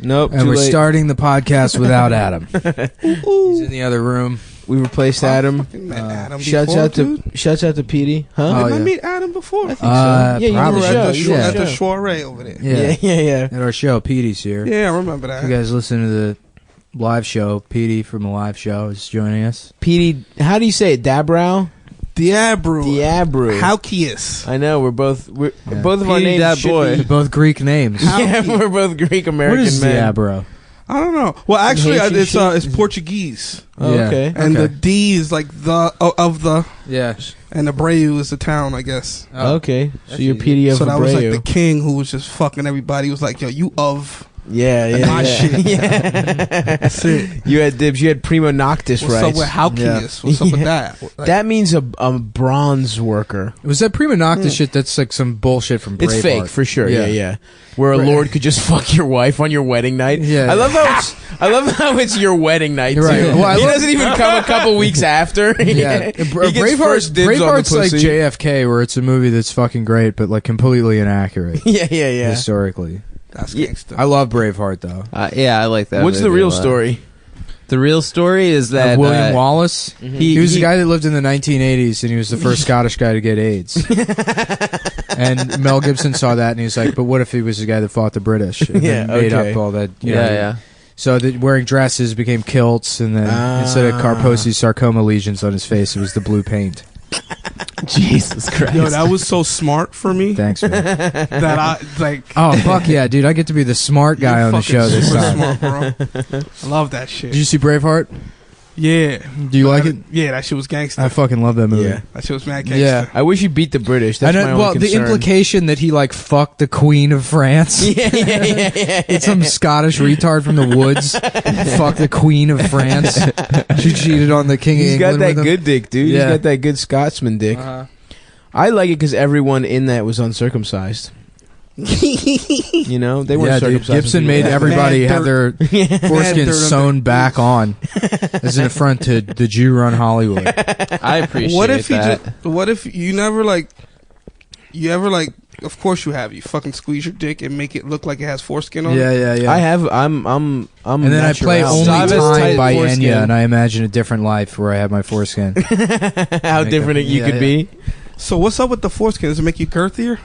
Nope. And we're starting the podcast without Adam. He's in the other room. We replaced Adam. Adam Shouts before, out to Petey. Huh? Did I meet Adam before? I think so. Yeah, you probably were at the soiree over there. Yeah. At our show, Petey's here. Yeah, I remember that. If you guys listen to the live show, Petey from the live show is joining us. Petey, how do you say it? DABREU? DeAbreu. Howkius. I know, both of our Petey names Dat should Boy. be. Both Greek names. Yeah, we're both Greek American What is men. DeAbreu? I don't know. Well, actually, Haitian it's shit? Portuguese. Oh, Yeah. okay. And the D is like of the, Yeah. and Abreu is the town, I guess. Okay. So That's you're easy. Petey of So that was like Abreu. the king who was just fucking everybody. He was like, yo, you of. Yeah. my shit. Yeah. That's it. You had dibs. You had primo noctis What's rights. up with Howkius? What's up with that? Like, That means a bronze worker. Was that prima nocta shit? That's like some bullshit from Braveheart. It's fake for sure. Yeah. Yeah. Where a lord could just fuck your wife on your wedding night. Yeah. I love how it's your wedding night too. Right. Well, He doesn't even come a couple weeks after. Yeah, He gets Braveheart, first dibs on the Braveheart's like pussy. JFK, where it's a movie that's fucking great, but like completely inaccurate Yeah. historically. that's Yeah. gangster. I love Braveheart though. Yeah, I like that. What's the movie real a lot. story? The real story is that Of William Wallace. He was the he- guy that lived in the 1980s, and he was the first Scottish guy to get AIDS. And Mel Gibson saw that, and he was like, "But what if he was the guy that fought the British?" And Yeah, then made okay. up all that. You know, Yeah. So that wearing dresses became kilts, and then instead of Kaposi's sarcoma lesions on his face, it was the blue paint. Jesus Christ. Yo, that was so smart for me Thanks, man. that I like. Oh fuck yeah, dude! I get to be the smart guy on the fucking show this super time. smart, bro. I love that shit. Did you see Braveheart? Yeah. Do you like it? Yeah, that shit was gangster. I fucking love that movie. Yeah. That shit was mad gangster. Yeah. I wish you beat the British. That's I know, my only well, the concern. implication that he like fucked the Queen of France. Yeah. It's some Scottish retard from the woods. Fucked the Queen of France. She cheated on the King of He's got England that with him. good dick, dude. Yeah. He's got that good Scotsman dick. I like it because everyone in that was uncircumcised. You know, they weren't Yeah, dude. circumcised. Gibson when made people- everybody Mad have their foreskin dirt on sewn back on as an affront to the Jew-run Hollywood. I appreciate What if that. what if you never like? You ever like? Of course you have. You fucking squeeze your dick and make it look like it has foreskin on it. Yeah. I have. I'm. And then I play natural. Only Siva's Time tight by foreskin. Enya, and I imagine a different life where I have my foreskin. How different you Yeah, could be. So what's up with the foreskin? Does it make you girthier?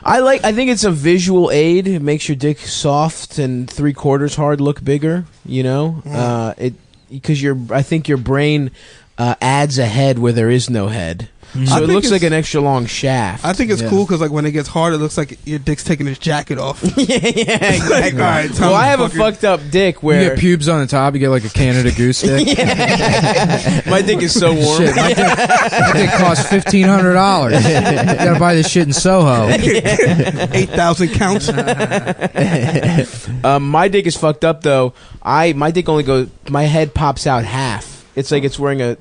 I think it's a visual aid. It makes your dick soft and 3/4 hard look bigger. You know, because I think your brain adds a head where there is no head. Mm-hmm. So I it think looks like it's- an extra long shaft. I think it's Yeah. cool because like when it gets hard, it looks like your dick's taking his jacket off. yeah, exactly. Like, all right, time Well, I to have a fucking- fucked up dick You where get pubes on the top, you get like a Canada Goose stick. my dick is so warm. Shit, my dick costs $1,500. You gotta buy this shit in Soho. 8,000 counts. My dick is fucked up though. My dick only goes. My head pops out half. It's like it's wearing a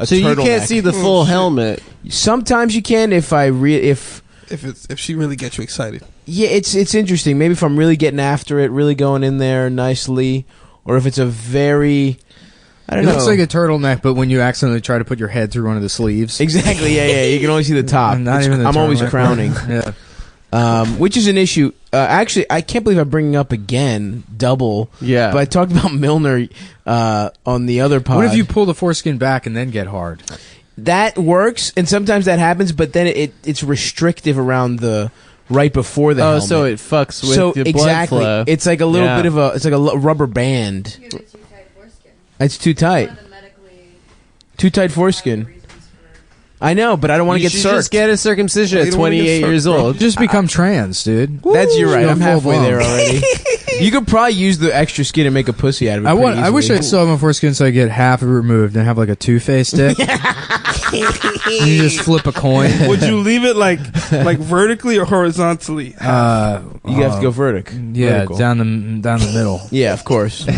So you can't turtleneck. see the full helmet. Sometimes you can if if she really gets you excited. yeah, it's interesting. Maybe if I'm really getting after it, really going in there nicely, or if it's a very I It don't know. looks like a turtleneck, but when you accidentally try to put your head through one of the sleeves. Exactly. Yeah. You can only see the top. Not even the I'm always turtleneck. crowning. Yeah. Which is an issue. Actually, I can't believe I'm bringing up again double. Yeah. But I talked about Milner on the other pod. What if you pull the foreskin back and then get hard? That works, and sometimes that happens, but then it's restrictive around the right before the helmet. So it fucks with So your blood exactly, flow. it's like a little Yeah. bit of it's like a rubber band. You have a too tight foreskin. It's too tight. One of the medically Too tight foreskin. reasons for I know, but I don't want to You get should just circed. get a circumcision You at don't wanna get 28 circed, years bro. old. Just become trans, dude. That's you're right. Go I'm full halfway blown. there already. You could probably use the extra skin and make a pussy out of it. I pretty wish easily. I still have my foreskin so I get half of it removed and have like a two-face dick. And you just flip a coin. Would you leave it like vertically or horizontally? You have to go Yeah, vertical. down the middle. Yeah, of course. So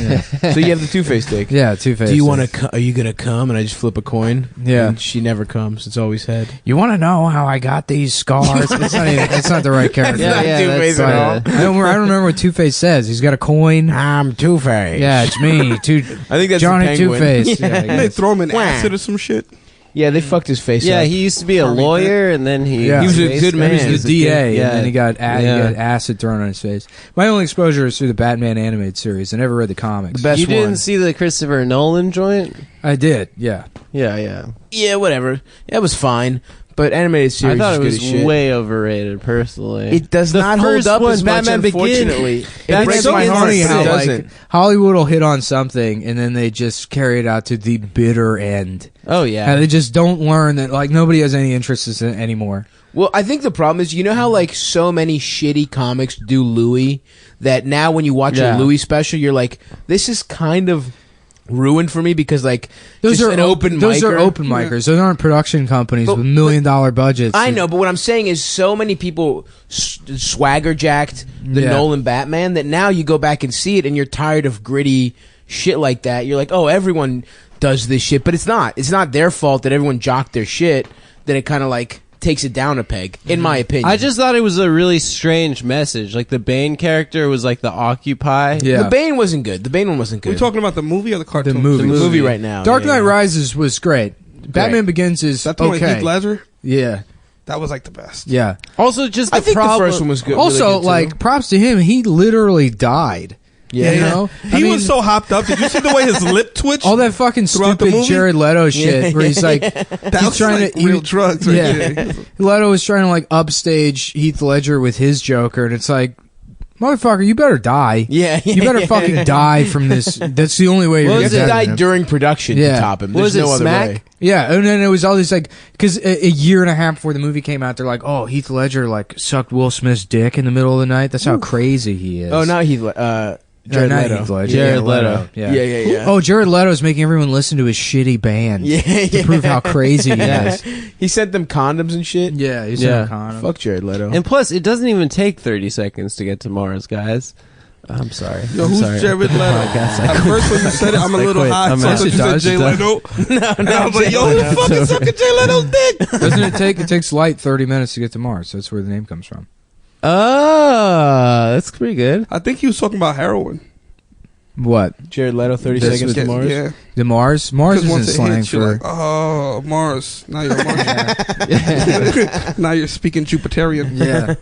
you have the two-face dick. Yeah, two-face. Do you dick. want to? Are you gonna come? And I just flip a coin. Yeah. And she never comes. It's always head. You want to know how I got these scars? It's not the right character. Yeah, yeah, Two-Face that's, at all. I don't remember what Two-Face says. He's got a coin. I'm Two-Face. Yeah, it's me. I think that's Johnny the penguin. Two-Face. Yeah. Yeah, I They guess. throw him in Wah. acid or some shit. Yeah, they fucked his face Yeah, up. he used to be a lawyer, and then he Yeah. He was a good man. He was the DA, and then he got Yeah. acid thrown on his face. My only exposure is through the Batman animated series. I never read the comics. The best You didn't one. see the Christopher Nolan joint? I did, yeah. Yeah. Yeah, whatever. That was fine. But animated I series thought is it good was as shit. way overrated, personally. It does The not hold first up one, as much, Batman Begins. unfortunately. It That's breaks so my heart, funny but how it like doesn't. Hollywood will hit on something and then they just carry it out to the bitter end. Oh, yeah. And they just don't learn that like nobody has any interest in it anymore. Well, I think the problem is, you know how like so many shitty comics do Louis, that now when you watch Yeah. a Louis special, you're like, this is kind of ruined for me because like Those just are an open Those micer. are open micers. Those aren't production companies But- with $1 million budgets. I know, but what I'm saying is, so many people swagger jacked the Yeah. Nolan Batman that now you go back and see it, and you're tired of gritty shit like that. You're like, oh, everyone does this shit, but it's not. It's not their fault that everyone jocked their shit. Then it kind of like takes it down a peg, in my opinion. I just thought it was a really strange message. Like, the Bane character was like the Occupy. Yeah. The Bane wasn't good. The Bane one wasn't Are we good. talking about the movie or the cartoon? The movie. the movie right now. Dark yeah, Knight yeah. Rises was great. Batman Begins is Is that the one with okay. Heath Ledger? Yeah. That was like the best. Yeah. Also, just I the think problem. the first one was good. Also, really good, too. like, props to him. He literally died. yeah, You know? He was so hopped up. Did you see the way his lip twitched? All that fucking Throughout the stupid movie? Jared Leto shit where he's like, that he's was trying like to real drugs. Right Yeah. there. Leto was trying to like upstage Heath Ledger with his Joker, and it's like, motherfucker, you better die. yeah, You better fucking die from this. That's the only way you're You gonna have to get die him. during production Yeah. to top him. What There's was it, no other Smack? way. Yeah, and then it was all these like, because a year and a half before the movie came out, they're like, oh, Heath Ledger like sucked Will Smith's dick in the middle of the night. That's how crazy he is. Oh, not Heath. Jared not Leto. Heath Ledger. Jared Leto. Yeah. Yeah. Oh, Jared Leto's making everyone listen to his shitty band. Yeah, To prove how crazy he is. He sent them condoms and shit. Yeah, he's Yeah. in condom. Fuck Jared Leto. And plus, it doesn't even take 30 seconds to get to Mars, guys. I'm sorry. Yo, I'm who's sorry. Jared Leto? At first when you said it, I'm a little quit. high. I'm So I out. thought you It said does, Jay it does. Leto. And I was like, yo, who the fuck is sucking Jay Leto's dick? Doesn't it take? It takes light 30 minutes to get to Mars. That's where the name comes from. That's pretty good. I think he was talking about heroin. What? Jared Leto, 30 This seconds was- to Mars. Yeah. The Mars? Mars Because isn't once it slang hits, you're for. like, oh, Mars. Now you're Mars. Now you're speaking Jupiterian. Yeah.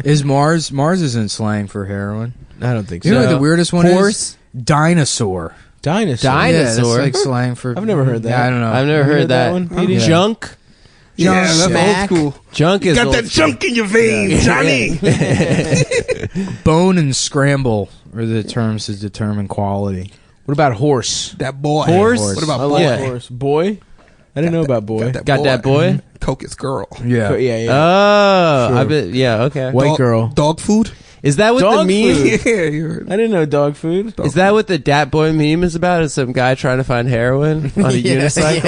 Is Mars? Mars isn't slang for heroin. I don't think so. You know what the weirdest one Horse? is? Dinosaur. Dinosaur. Yeah, that's Dinosaur? like slang for. I've never heard that. Yeah, I don't know. I've never Have you heard that. one, Petey? Yeah. Junk? Yeah, that's Smack. old school. Junk is Got old that school. junk in your veins, Johnny. Bone and scramble are the terms to determine quality. What about horse? That boy. Horse? What about I boy? like Yeah. horse. Boy? I didn't know about boy. Got that boy? Coke is girl. Yeah. Yeah. Oh, Sure. I bet. Yeah, okay. White Dog- girl. Dog food? Is that what Dog the meme? food. Yeah, you heard. I didn't know dog food. Is that what the Dat Boy meme is about? Is some guy trying to find heroin on a unicycle?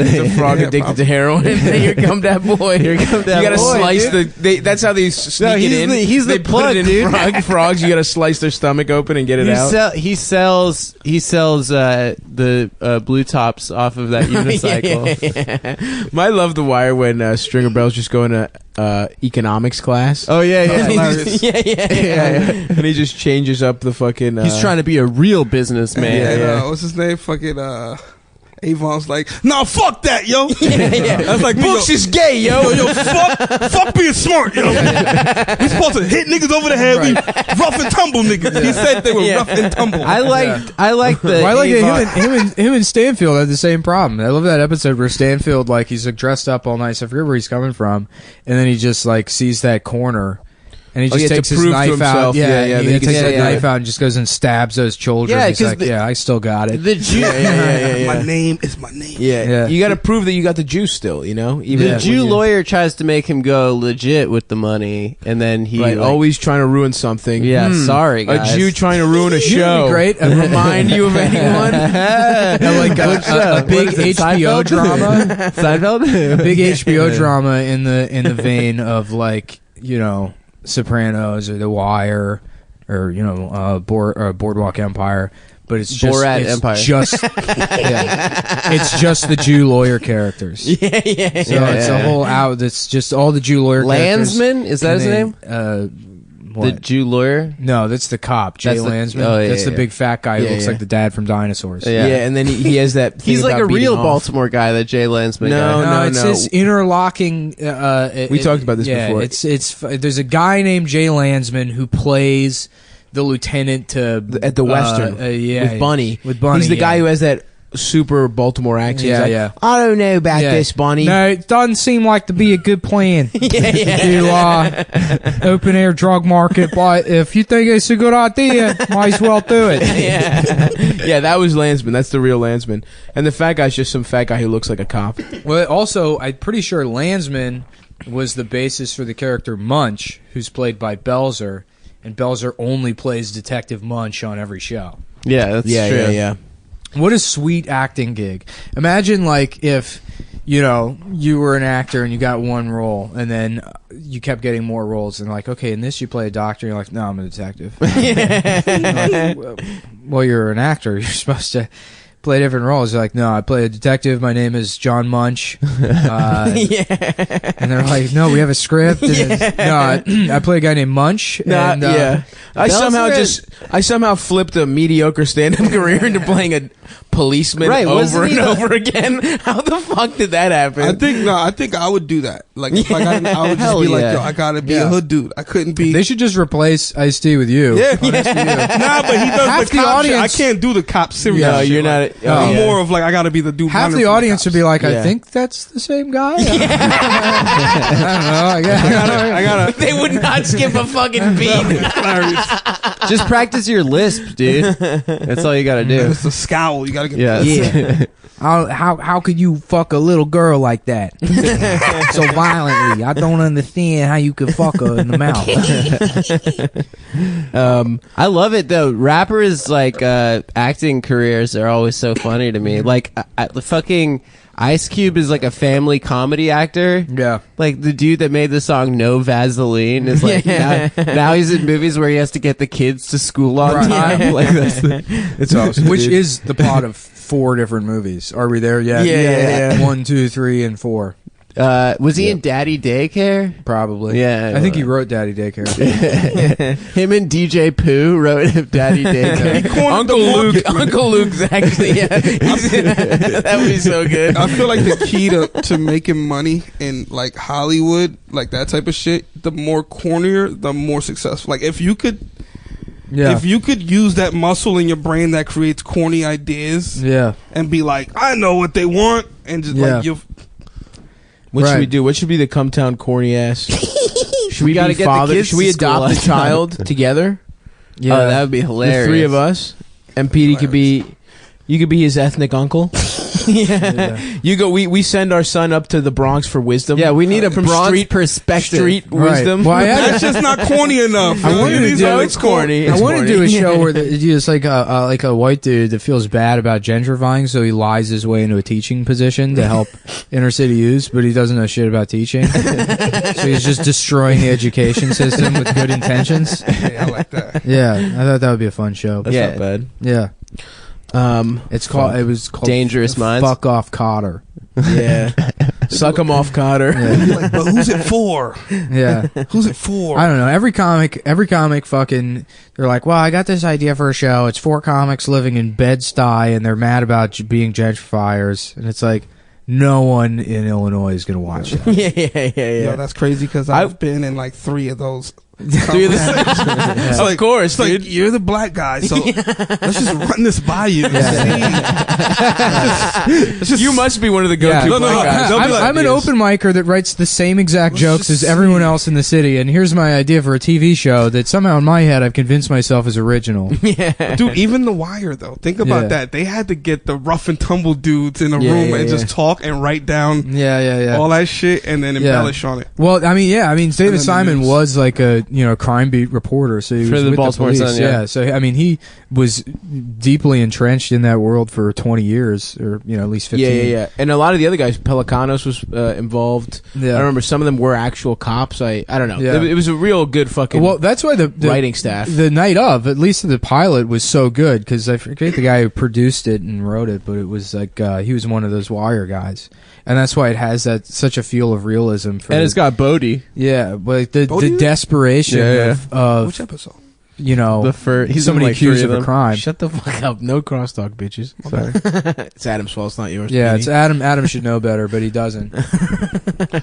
It's a frog addicted to heroin. Here come that boy. Here come that You gotta boy, dude. the. That's how they sneak it in. he's they the put plug, it in dude. frogs. You gotta slice their stomach open and get it out. He sells the blue tops off of that unicycle. I love the wire when Stringer Bell's just going to economics class. Oh yeah, And he hilarious. just- yeah. And he just changes up the fucking. He's trying to be a real businessman. And, Yeah. what's his name? Fucking Avon's like, nah, fuck that, yo. Yeah. That's like me, Books yo. is gay, yo. Yo, fuck being smart, yo. We supposed to hit niggas over the head. We rough and tumble niggas. He said they were Yeah. rough and tumble. I like the. Well, I like Avon- him and Stanfield had the same problem. I love that episode where Stanfield, like, he's like dressed up all nice. I forget where he's coming from, and then he just like sees that corner, and he Oh, just yeah, to takes his prove to knife out. himself. Yeah, Yeah, that he he takes can- that yeah, knife yeah. out and just goes and stabs those children. Yeah, He's 'cause like, the- yeah, I still got it. the Jew. My name is my name. Yeah. Yeah. You got to prove that you got the juice still, you know? Even The when Jew you- lawyer tries to make him go legit with the money, and then he Right, like, always trying to ruin something. Yeah, sorry, A guys. Jew trying to ruin a You know show. what'd be great? Remind you of anyone? Like a big What is it, HBO Seinfeld? drama, Seinfeld. a big HBO drama in the vein of like, you know, Sopranos or The Wire or, you know, Boardwalk Empire, but it's just Borat it's Empire. just yeah, it's just the Jew lawyer characters. yeah. So it's a whole out. It's just all the Jew lawyer characters. Landsman? Is that And his then, name? The Jew lawyer? No, that's the cop, Jay That's the- Landsman. oh, yeah, that's the yeah. big fat guy who Yeah, looks yeah. like the dad from Dinosaurs. Yeah. Yeah, and then he has that. Thing He's like about a beating real off. Baltimore guy, that Jay Landsman No, guy. No, it's no. this interlocking. We talked about this before. It's there's a guy named Jay Landsman who plays the lieutenant to At the Western with Bunny. With Bunny, he's the guy yeah. who has that super Baltimore accent. He's Yeah, like, yeah. I don't know about Yeah. this, Bunny. No, it doesn't seem like to be a good plan to open air drug market. But if you think it's a good idea, might as well do it. yeah, that was Landsman. That's the real Landsman. And the fat guy's just some fat guy who looks like a cop. Well, also, I'm pretty sure Landsman was the basis for the character Munch, who's played by Belzer, and Belzer only plays Detective Munch on every show. Yeah, that's true. Yeah. What a sweet acting gig. Imagine, like, if, you know, you were an actor and you got one role, and then you kept getting more roles, and like, okay, in this you play a doctor, and you're like, no, I'm a detective. Like, well, you're an actor. You're supposed to play different roles. You're like, no, I play a detective. My name is John Munch. And they're like, no, we have a script. And no, I play a guy named Munch. And, yeah. I somehow flipped a mediocre stand-up career into playing a policeman Right, over wasn't and he the- over again. How the fuck did that happen? I think I would do that. Like, if I would just Hell be like, yeah. yo, I gotta be Yeah. a hood dude. I couldn't be. They should just replace Ice-T with you. Nah, but he does Half the the cop shit. I audience- can't do the cop serious. No, shit. you're Like, not. I'm yeah. more of like, I gotta be the dude. Half running the from audience would cops. be like, I Yeah. think that's the same guy. I don't know. I gotta. They would not skip a fucking beat. Just practice your lisp, dude. That's all you gotta do. It's a scowl. You gotta get. Yeah. Yeah. How could you fuck a little girl like that so violently? I don't understand how you could fuck her in the mouth. I love it though. Rappers like acting careers are always so funny to me. Like the fucking Ice Cube is like a family comedy actor. Yeah. Like the dude that made the song No Vaseline is like now he's in movies where he has to get the kids to school on Right. time. Like that's It's awesome. Which dude. is the plot of 4 different movies. Are we there yet? Yeah. 1, 2, 3, and 4. was he in Daddy Daycare? Probably. Yeah. I think he wrote Daddy Daycare. Him and DJ Pooh wrote Daddy Daycare. Uncle Luke's actually. Yeah, that would be so good. I feel like the key to making money in like Hollywood, like that type of shit, the more cornier, the more successful. Like if you could use that muscle in your brain that creates corny ideas Yeah. and be like, I know what they want, and just Yeah. like you. What should Right. we do? What should be the come town corny ass? Should we gotta be get the father? kids Should we to school adopt on a time. child together? Yeah. Oh, that would be hilarious. The 3 of us, and Petey could be. You could be his ethnic uncle. Yeah. You go. We send our son up to the Bronx for wisdom. Yeah, we need a from Bronx street perspective. Street Right. wisdom. Well, I had That's just not corny enough. I wanted to These do- are- it's corny. I It's want to corny. do a show where it's like a white dude that feels bad about gentrifying, so he lies his way into a teaching position to help inner city youth, but he doesn't know shit about teaching. So he's just destroying the education system with good intentions. Hey, I like that. Yeah, I thought that would be a fun show. That's Yeah. not bad. Yeah, it was called Dangerous Minds. Fuck Off Cotter. Yeah. Suck him off, Cotter. You're like, but who's it for? Yeah. Who's it for? I don't know. Every comic fucking, they're like, well, I got this idea for a show. It's 4 comics living in Bed-Stuy, and they're mad about being gentrifiers. And it's like, no one in Illinois is going to watch that. Yo, that's crazy because I've been in like 3 of those. Dude, It's of like, course, it's like dude. you're the black guy, so let's just run this by you. You must be one of the go-to Yeah. No, black guys. They'll be like, I'm an open micer that writes the same exact jokes as everyone else in the city, and here's my idea for a TV show that somehow in my head I've convinced myself is original. Dude, even The Wire though. Think about Yeah. that. They had to get the rough and tumble dudes in a Yeah, room yeah, and yeah. just talk and write down Yeah. all that shit and then embellish on it. Well, I mean, then David the Simon news. was like a crime beat reporter, so he was For the with Baltimore the police. Sun, yeah. So I mean, he was deeply entrenched in that world for 20 years, or at least 15. Yeah. And a lot of the other guys, Pelicanos was involved. Yeah. I remember some of them were actual cops. I don't know. Yeah. It was a real good fucking Well, that's why the writing staff. the night of, at least the pilot, was so good because I forget the guy who produced it and wrote it, but it was like he was one of those Wire guys, and that's why it has such a feel of realism. And it's got Bodie. Yeah, but the Bodie? desperation investigation of Which episode? you know, He's somebody in, like, accused 3 of a them. crime. Shut the fuck up. No crosstalk, bitches. Okay. It's Adam's fault. It's not yours. Yeah, Petey. it's Adam. Adam should know better, but he doesn't.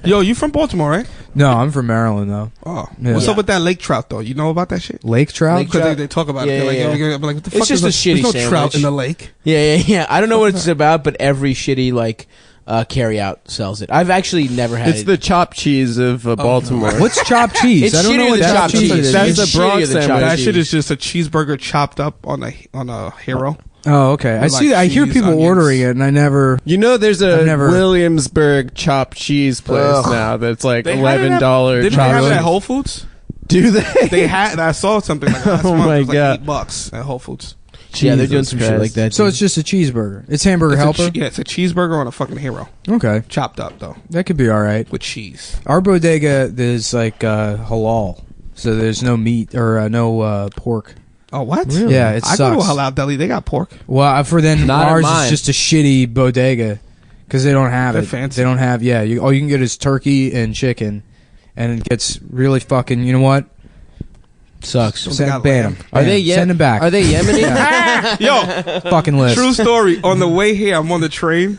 Yo, you from Baltimore, right? No, I'm from Maryland though. Oh, Yeah. what's up with that lake trout though? You know about that shit? Lake trout. Lake Because trout. they talk about Yeah, it. They're like, yeah. yo, like, what the fuck? It's just is a shitty There's no trout sandwich. in the lake. Yeah. I don't know what it's about, but every shitty like carry out sells it. I've actually never had It's it. the chopped cheese of Baltimore. What's chopped cheese? It's I don't know shittier what than chopped chopped cheese cheese. is. That's It's the Bronx shittier than sandwich. chopped That cheese. shit is just a cheeseburger chopped up on a hero. Oh, okay. I With, see. like, I hear cheese, people onions. ordering it, and I never. You know, there's a I've never- Williamsburg chopped cheese place Ugh. now that's like They had it $11 Didn't they chopped have it at cheese. Whole Foods? Do they? They had. I saw something like that last Oh month. my It was like God. $8 at Whole Foods. Yeah, they're doing Jesus some shit Christ. like that. So too. it's just a cheeseburger. It's hamburger It's helper. it's a cheeseburger on a fucking hero, Okay, chopped up though that could be all right. with cheese. Our bodega is like halal, so there's no meat or no pork. Oh, what? Really? Yeah, it I sucks. go to a halal deli. They got pork. Well, for then Not at ours mine. is just a shitty bodega because they don't have They're it. fancy. They don't have. Yeah, all you can get is turkey and chicken, and it gets really fucking. You know what? sucks. So- Send got ban lamb. them. Are they Send them back. Are they Yemeni? Yo, fucking list? true story. On the way here, I'm on the train,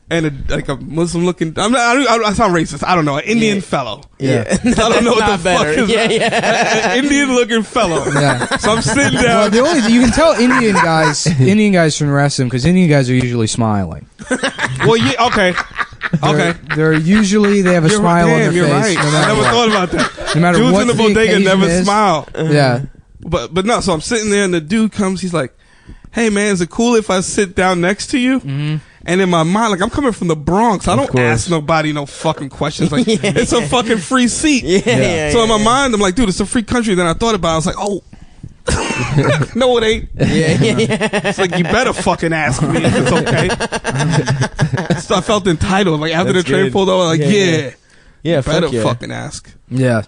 and like a Muslim looking. I sound racist. I don't know. An Indian fellow. Yeah, I don't know what not the better. fuck is. Yeah. An Indian looking fellow. Yeah. So I'm sitting Well, down. the only you can tell Indian guys from the rest of them because Indian guys are usually smiling. Well, yeah, okay. Okay. They're usually they have a You're smile right. on their Damn, you're face. right. No I matter never what. thought about that. No matter Dudes what in the the bodega occasion never is. smile. Yeah. But no, so I'm sitting there and the dude comes, he's like, "Hey man, is it cool if I sit down next to you?" Mm-hmm. And in my mind, like I'm coming from the Bronx, I don't ask nobody no fucking questions. Like it's a fucking free seat. Yeah. So in my mind, I'm like, dude, it's a free country. Then I thought about it, I was like, oh. No, it ain't. Yeah. It's like you better fucking ask me if it's okay. So I felt entitled. Like after That's the train good. pulled over, like Yeah. Yeah, better fuck yeah. fucking ask. Yeah.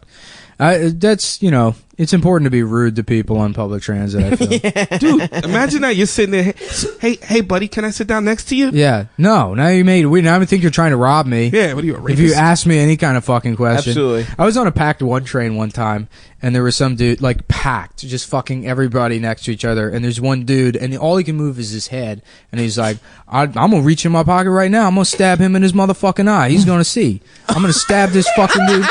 That's it's important to be rude to people on public transit. I feel. Dude, imagine that you're sitting there. Hey, buddy, can I sit down next to you? Yeah. No. Now you made it weird. Now I think you're trying to rob me. Yeah. What are you, a If you rapist? ask me any kind of fucking question. Absolutely. I was on a packed one train one time, and there was some dude, like, packed, just fucking everybody next to each other, and there's one dude, and all he can move is his head, and he's like, I'm gonna reach in my pocket right now, I'm gonna stab him in his motherfucking eye, he's gonna see. I'm gonna stab this fucking dude.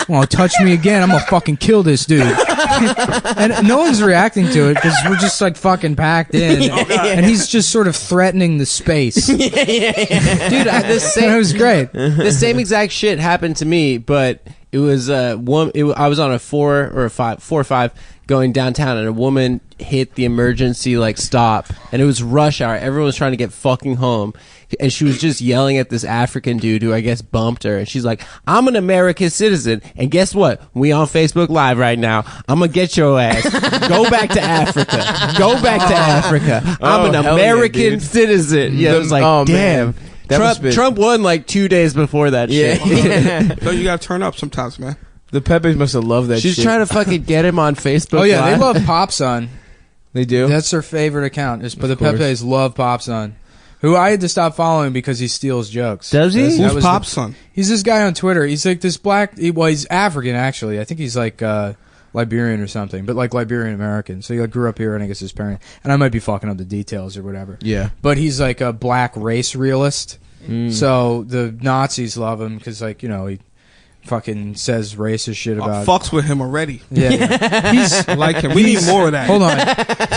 Well, touch me again, I'm gonna fucking kill this dude. And no one's reacting to it, because we're just, like, fucking packed in, and he's just sort of threatening the space. Dude, this And it was great. the same exact shit happened to me, but it was I was on a 4 or 5 going downtown, and a woman hit the emergency like stop, and it was rush hour. Everyone was trying to get fucking home, and she was just yelling at this African dude who I guess bumped her, and she's like, "I'm an American citizen, and guess what? We on Facebook Live right now. I'm gonna get your ass. Go back to Africa. Go back to Africa. I'm an hell yeah, American dude. citizen." Yeah, it was like, Oh, damn. man. That must be- Trump won like 2 days before that shit. Yeah. No, you gotta turn up sometimes, man. The Peppers must have loved that She's shit. trying to fucking get him on Facebook. Oh, yeah, they Live. love Pop Son. They do? That's their favorite account. But the course. Pepes love Pop Son, who I had to stop following because he steals jokes. Does he? That Who's was Pop's son? He's this guy on Twitter. He's like this black. He's African actually. I think he's like Liberian or something, but like Liberian American. So he like, grew up here, and I guess his parents. And I might be fucking up the details or whatever. Yeah. But he's like a black race realist. So the Nazis love him because he fucking says racist shit about. Fucks with him already. Yeah, he's I like him. We need more of that. Hold on.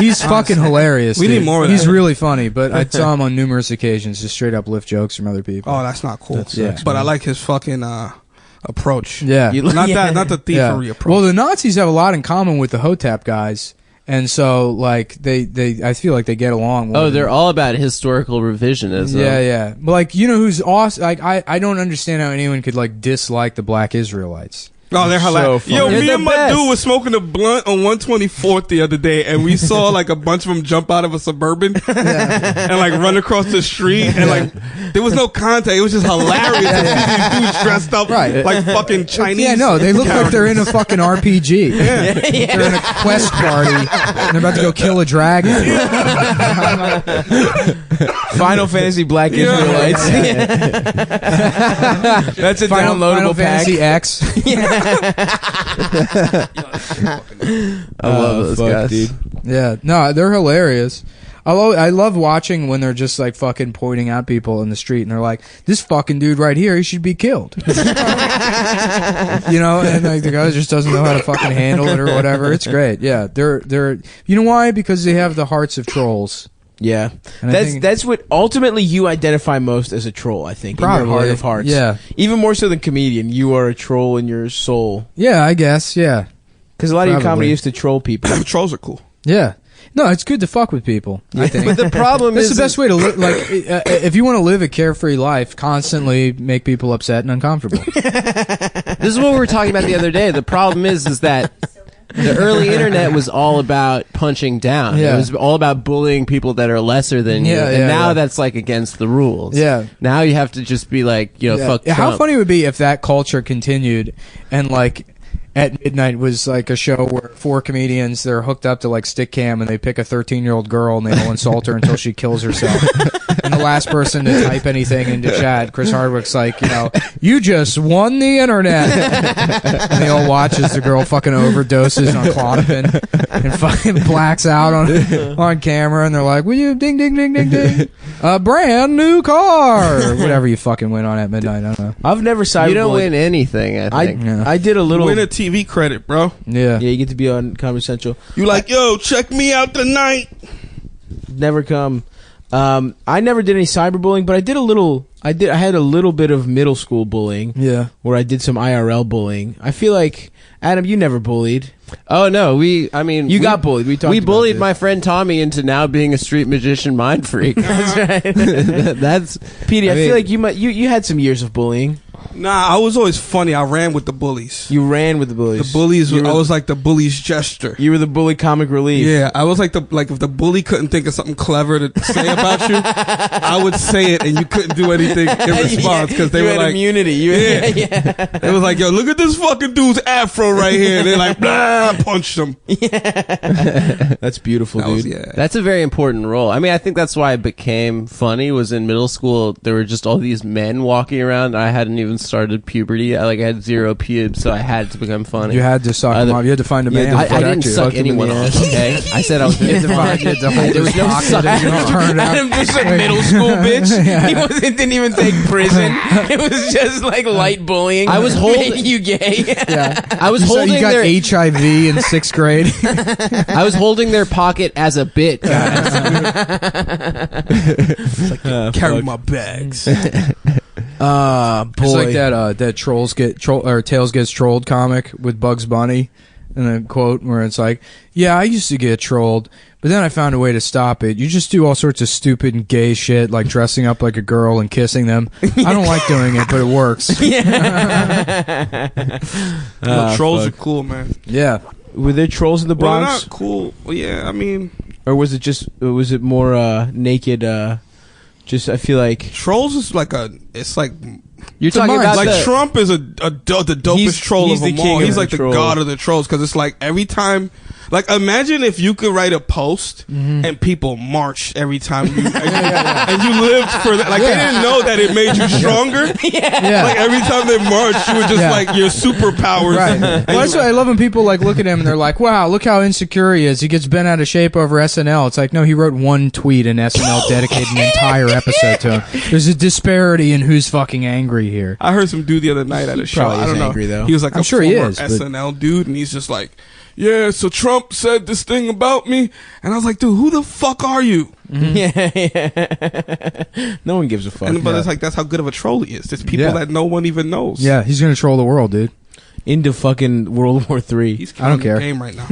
He's fucking hilarious. We dude. need more of He's that. really funny, but I saw him on numerous occasions just straight up lift jokes from other people. Oh, that's not cool. That sucks, Yeah. But I like his fucking approach. yeah. Not that, not the Yeah. thievery approach. Well, the Nazis have a lot in common with the Hotep guys, and so like they I feel like they get along. Oh, more they're than- all about historical revisionism. yeah. But like who's awesome? Like I don't understand how anyone could like dislike the black Israelites. Oh, they're hilarious. funny. Yo, They're me the and my best. dude was smoking a blunt on 124th the other day, and we saw like a bunch of them jump out of a Suburban and like run across the street, and like there was no contact. It was just hilarious to see these dudes dressed up Right. like fucking Chinese. Yeah, no, they look like they're in a fucking RPG. They're in a quest party, and they're about to go kill a dragon. Final Fantasy Black Israelites. That's a Final downloadable pack. Fantasy X. Yo, I love those guys. dude. Yeah, no, they're hilarious. I love watching when they're just like fucking pointing out people in the street and they're like, this fucking dude right here, he should be killed. You know, and like the guy just doesn't know how to fucking handle it or whatever. It's great. Yeah, they're you know why? Because they have the hearts of trolls. Yeah, And I think- that's what ultimately you identify most as a troll. I think in your heart of hearts. Yeah. even more so than comedian. You are a troll in your soul Yeah, I guess. Yeah. because a lot of your Probably. comedy used to troll people. Trolls are cool. Yeah. No, it's good to fuck with people. I think. But the problem That's is the best way to live. Like, if you want to live a carefree life, constantly make people upset and uncomfortable. this is what we were talking about the other day. The problem is that the early internet was all about punching down. Yeah. It was all about bullying people that are lesser than you. Yeah, And yeah, now yeah. that's like against the rules. Yeah. Now you have to just be like, fuck Yeah, how Trump. funny it would be if that culture continued and like at midnight was like a show where 4 comedians, they're hooked up to like stick cam and they pick a 13-year-old girl and they all insult her until she kills herself. And the last person to type anything into chat, Chris Hardwick's like, you just won the internet. And they all watch as the girl fucking overdoses on Klonopin and fucking blacks out on camera, and they're like, will you ding ding ding ding ding, a brand new car, or whatever you fucking win on at midnight. I don't know. I've never cyberbullied. You don't win anything, I think. I did a little. Win a TV credit, bro. Yeah. Yeah, you get to be on Comedy Central. You like, yo, check me out tonight. Never come. I never did any cyberbullying, but I did a little. I had a little bit of middle school bullying. Yeah. Where I did some IRL bullying. I feel like Adam, you never bullied. Oh no, we got bullied. We talked. We about bullied this. my friend Tommy into now being a street magician mind freak. That's right. That's Petey, I mean- feel like you had some years of bullying. Nah, I was always funny. I ran with the bullies. You ran with the bullies. The bullies. You were, I was like the bully's jester. you were the bully comic relief. Yeah, I was like if the bully couldn't think of something clever to say about you, I would say it, and you couldn't do anything in response because they you were had like, immunity. Yeah. It was like, yo, look at this fucking dude's afro right here. And they're like, blah, I punched him. That's beautiful, That dude. was, yeah. That's a very important role. I mean, I think that's why it became funny. Was in middle school, there were just all these men walking around. I hadn't even started puberty. I had 0 pubes, so I had to become funny. You had to suck them off. You had to find a man to I protect didn't you. suck Fuck him in anyone the off. ass. Okay, I said I was. You had to find you had to hold There his was no pocket suck- and you know, turn it out. Adam was a middle school bitch. He didn't even take prison. It was just like light bullying. I was holding- Making you gay. Yeah. I was So holding you got their. HIV in 6th grade. I was holding their pocket as a bit, guys. Carry my bags. Boy. It's like that Tails Gets Trolled comic with Bugs Bunny, and a quote where it's like, "Yeah, I used to get trolled, but then I found a way to stop it. You just do all sorts of stupid and gay shit, like dressing up like a girl and kissing them. I don't like doing it, but it works." Look, trolls are cool, man. Yeah. Were there trolls in the Well, Bronx? not cool. Well, yeah, I mean, Or was it more naked? Just I feel like trolls is like it's like You're talking about like the, Trump is the dopest He's- troll he's of the them king all. of He's the like the trolls. god of the trolls because it's like every time. Like, imagine if you could write a post and people marched every time you and you lived for that. Like, they didn't know that it made you stronger. Yeah. Like, every time they marched, you were just like your superpowers. Right. And Well, that's why I love when people like look at him and they're like, "Wow, look how insecure he is. He gets bent out of shape over SNL." It's like, no, he wrote one tweet and SNL dedicated an entire episode to him. There's a disparity in who's fucking angry here. I heard some dude the other night at a show. probably I is don't know. angry, though. He was like I'm a sure he former is, but- SNL dude, and he's just like, "Yeah, so Trump said this thing about me," and I was like, "Dude, who the fuck are you?" yeah. No one gives a fuck. But it's like that's how good of a troll he is. There's people Yeah. that no one even knows. Yeah, he's gonna troll the world, dude. Into fucking World War III. He's I don't killing care. the game right now.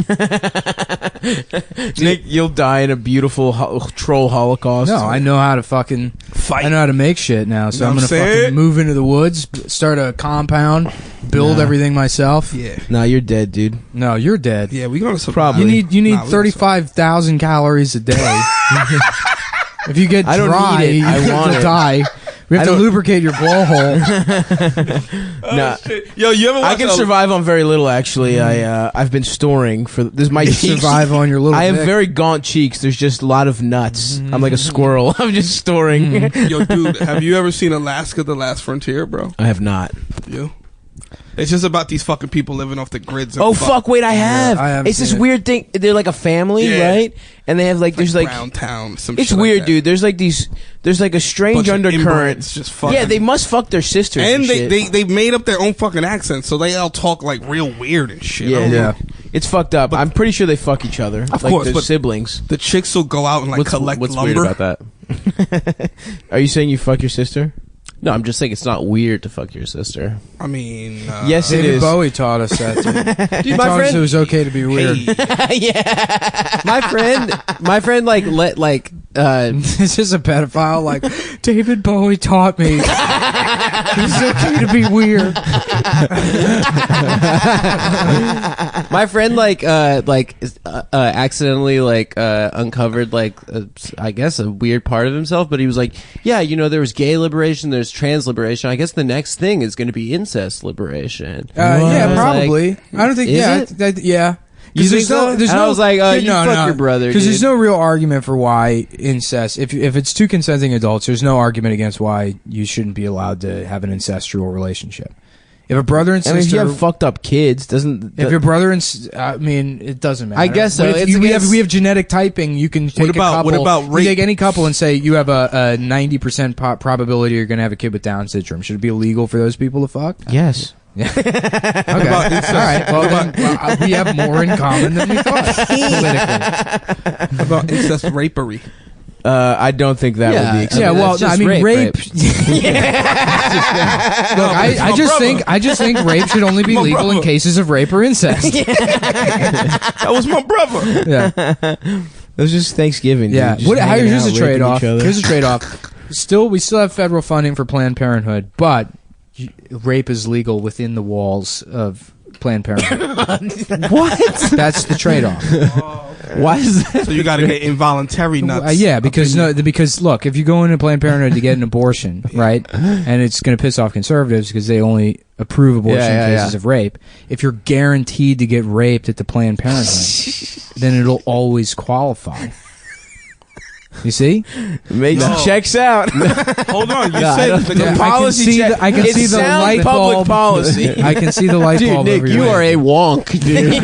Nick, you'll die in a beautiful troll holocaust. No, I know how to fucking Fight. I know how to make shit now, so Know I'm what gonna I'm fucking saying? move into the woods, start a compound, build Nah. everything myself. Yeah. Nah, you're dead, dude. No, you're dead. Yeah, we're gonna survive. Probably. You need Nah, we 35,000 calories a day. If you get I don't dry, need it. I you'll want it. die. We have I to don't- lubricate your blowhole. Nah. Shit. Yo, you ever I watch can a- survive on very little. Actually, I've been storing for this. My You cheeks. survive on your little I have dick. very gaunt cheeks. There's just a lot of nuts. I'm like a squirrel. I'm just storing. Yo, dude, have you ever seen Alaska: The Last Frontier, bro? I have not. You? It's just about these fucking people living off the grids. And Oh fuck! Wait, I have. I haven't It's this seen it. weird thing. They're like a family, Yeah. right? And they have like there's like Brown Town. Some it's shit weird, like that. dude. There's like these. There's like a strange Bunch of undercurrent. inbreds just fucking. Yeah, they must fuck their sisters. And shit. they made up their own fucking accents, so they all talk like real weird and shit. I Yeah, don't know. Yeah. It's fucked up. I'm pretty sure they fuck each other. Of like course, they're but- siblings. The chicks will go out and like collect what's lumber. weird about that? Are you saying you fuck your sister? No, I'm just saying it's not weird to fuck your sister. I mean, Yes, it David is. Bowie taught us that. He my taught us friend- it was okay to be weird. hey, Yeah. My friend, like This is a pedophile. Like David Bowie taught me it's okay to be weird. my friend accidentally uncovered I guess a weird part of himself, but he was like, yeah, there was gay liberation, there's trans liberation. I guess the next thing is going to be incest liberation. Yeah, What? probably. I don't think. Is Yeah, it? yeah. You think so? And I was like, you fuck your brother, because there's dude. no real argument for why incest. If it's two consenting adults, there's no argument against why you shouldn't be allowed to have an incestual relationship. If a brother and I mean, if you sister, have fucked up kids, doesn't if your brother and I mean, it doesn't matter. I guess so. But if It's we against- have genetic typing. You can take about- a what couple. about you rape? take any couple and say you have a 90% probability you're going to have a kid with Down syndrome. Should it be illegal for those people to fuck? Yes. Yeah. Okay. All right. Well, then, we have more in common than we thought. Politically. What about incest rapery? I don't think that would be Yeah. acceptable. Yeah. Well, That's no, I just mean, rape. Look, I just think rape should only be My legal in brother. cases of rape or incest. That was my brother. Yeah. It was just Thanksgiving. Dude. Yeah. Just hanging Here's out, a trade off. raping each other. Here's a trade off. We still have federal funding for Planned Parenthood, but rape is legal within the walls of Planned Parenthood. What? That's the trade off. Why is that? So you got to get involuntary nuts. Yeah, because look, if you go into Planned Parenthood to get an abortion, right, and it's going to piss off conservatives because they only approve abortion in cases of rape. If you're guaranteed to get raped at the Planned Parenthood, then it'll always qualify. You see? Checks out. Hold on, you No, I said don't- the Yeah, policy check. I can It's see the sound light public bulb. policy. I can see the light Dude, bulb. Nick, over you your are head. a wonk, dude.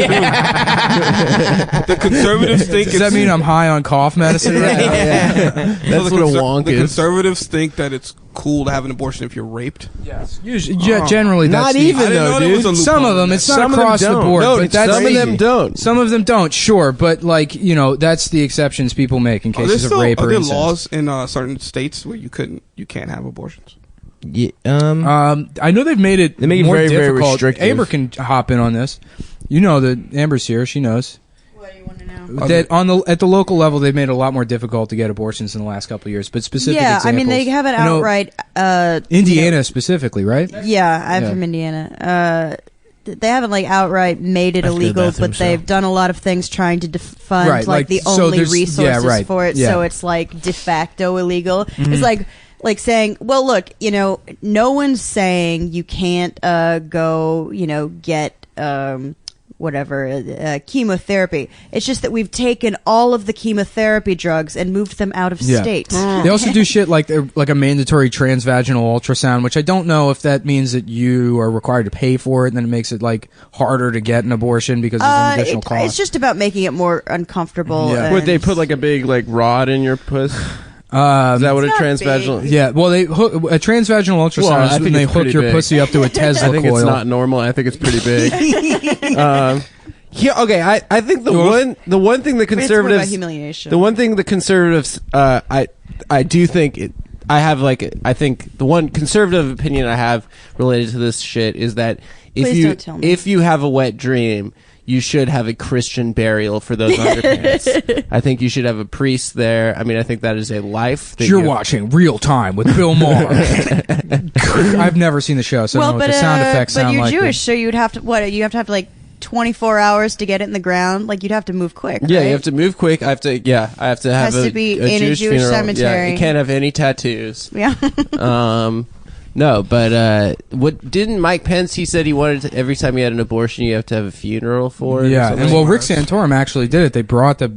the conservatives think Does that mean I'm high on cough medicine right now? That's what a wonk the is. conservatives think that it's cool to have an abortion if you're raped. Yes. Generally, that's Not the- even I didn't though, know there was dude. a Some loophole of them, in it's that. not Some of them across the don't. board. No, but that's some of them crazy. don't. Some of them don't, sure, but that's the exceptions people make in cases of rape Are or there incest. laws in certain states where you can't have abortions? Yeah, I know they've made it They make it more very, very difficult. restrictive. Amber can hop in on this. You know that Amber's here; she knows What do you want to know? that at the local level they've made it a lot more difficult to get abortions in the last couple of years. But specific Yeah, I examples, mean they have it you know, outright. Indiana specifically, right? Yeah, I'm Yeah. from Indiana. They haven't outright made it I have to go to the illegal, bathroom, but they've done a lot of things trying to fund Right, like, the so only there's- resources yeah, right, for it. yeah. So it's de facto illegal. Mm-hmm. It's like saying, well, look, no one's saying you can't go, get chemotherapy. It's just that we've taken all of the chemotherapy drugs and moved them out of state. They also do shit like a mandatory transvaginal ultrasound, which I don't know if that means that you are required to pay for it, and then it makes it harder to get an abortion because there's an additional cost. It's just about making it more uncomfortable. Yeah. Would they and- put a big rod in your puss? Is that what a not transvaginal? Yeah, well, they hook a transvaginal ultrasound Well, I is when think they it's hook pretty your big. pussy up to a Tesla I think coil. it's not normal. I think it's pretty big. Yeah. Okay. I think the one thing the I mean, it's more about conservatives humiliation. the one thing the conservatives I do think I have I think the one conservative opinion I have related to this shit is that Please don't tell me. if you have a wet dream, you should have a Christian burial for those underpants. I think you should have a priest there. I mean, I think that is a life. That You're watching Real Time with Bill Maher. I've never seen the show, so I don't know what the sound effects but sound you're like. Jewish, so you'd have to you have to have 24 hours to get it in the ground. You'd have to move quick. Yeah, right? you have to move quick. I have to have Has to be in a Jewish funeral. cemetery. Yeah, you can't have any tattoos. Yeah. No, but what didn't Mike Pence? He said he wanted to, every time he had an abortion, you have to have a funeral for it. Yeah, or and something? well, Rick Santorum actually did it. They brought the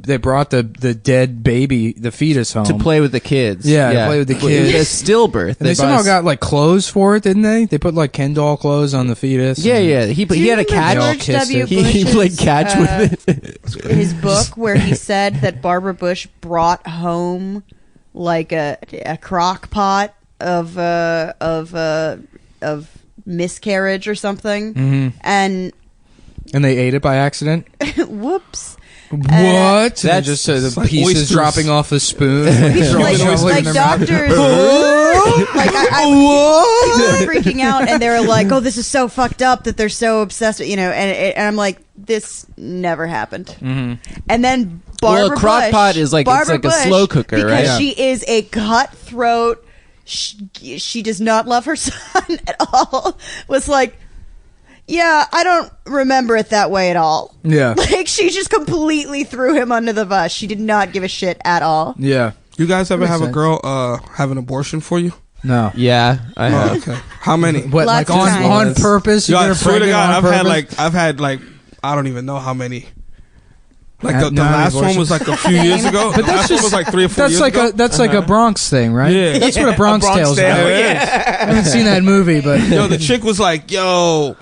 dead baby, the fetus home to play with the kids. Yeah, to play with the kids. A stillbirth. And they somehow got like clothes for it, didn't they? They put like Ken doll clothes on the fetus. Yeah, yeah. He had a catch. George W. He played catch with it. His book where he said that Barbara Bush brought home like a crock pot of miscarriage or something, and they ate it by accident. whoops. What? That's and just the like pieces oysters. dropping off the spoon. like doctors, like I was freaking out, and they were like, "Oh, this is so fucked up that they're so obsessed with," and I'm like, "This never happened." And then Barbara a crock Bush, pot is like it's like a slow cooker, because right? Because she is a cutthroat. She does not love her son at all. Was like, yeah, I don't remember it that way at all. Yeah. Like, she just completely threw him under the bus. She did not give a shit at all. Yeah. You guys ever Makes have a sense. girl have an abortion for you? No. Yeah, I Oh, have. okay. How many? What? Lots Like of on times. purpose? You Yo, get I her swear to pregnant God, on I've had purpose? I don't even know how many. Like Not the last abortions. one was like a few years ago. But The last one was like 3 or 4 That's years like ago. that's like a Bronx thing, right? Yeah. That's what a Bronx, Tale's Tale, about. yeah. I haven't seen that movie, but Yo, the chick was like, yo.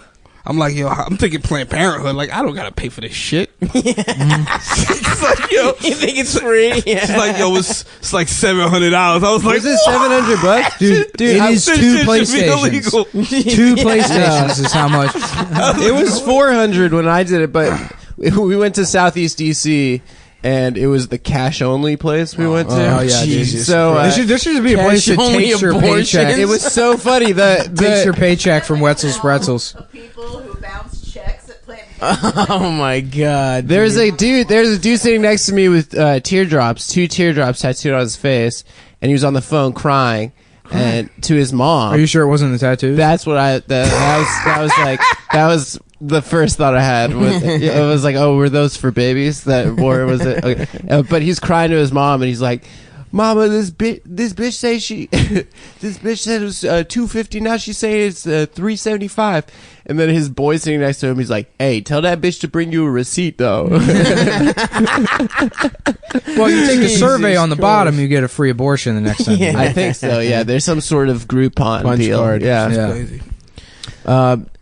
I'm like, yo, I'm thinking Planned Parenthood. Like, I don't gotta pay for this shit. It's like, yo, You think it's free? it's like, yo, it's like $700. I was like, Was it $700? dude, it is this two shit should be PlayStations. illegal. Two PlayStations is how much. It was $400 when I did it, but we went to Southeast DC, and it was the cash only place we went to. Oh, yeah, Jesus So There should be a place that cash-only takes your abortions. paycheck. it was so funny. Takes your paycheck from Wetzel's Pretzels. Of people who bounce checks at Planned Oh my god! There's a dude sitting next to me with two teardrops tattooed on his face, and he was on the phone crying, and to his mom. Are you sure it wasn't the tattoos? That's what that was the first thought I had. It was like, oh, were those for babies? Or was it? Okay. But he's crying to his mom, and he's like, "Mama, this bitch say this bitch said it was $250. Now she's saying it's $375." And then his boy sitting next to him, he's like, "Hey, tell that bitch to bring you a receipt, though." Well, you take a survey on the bottom, you get a free abortion the next time. I think so. Yeah, there's some sort of Groupon Punch deal. card. Yeah. Yeah. Crazy.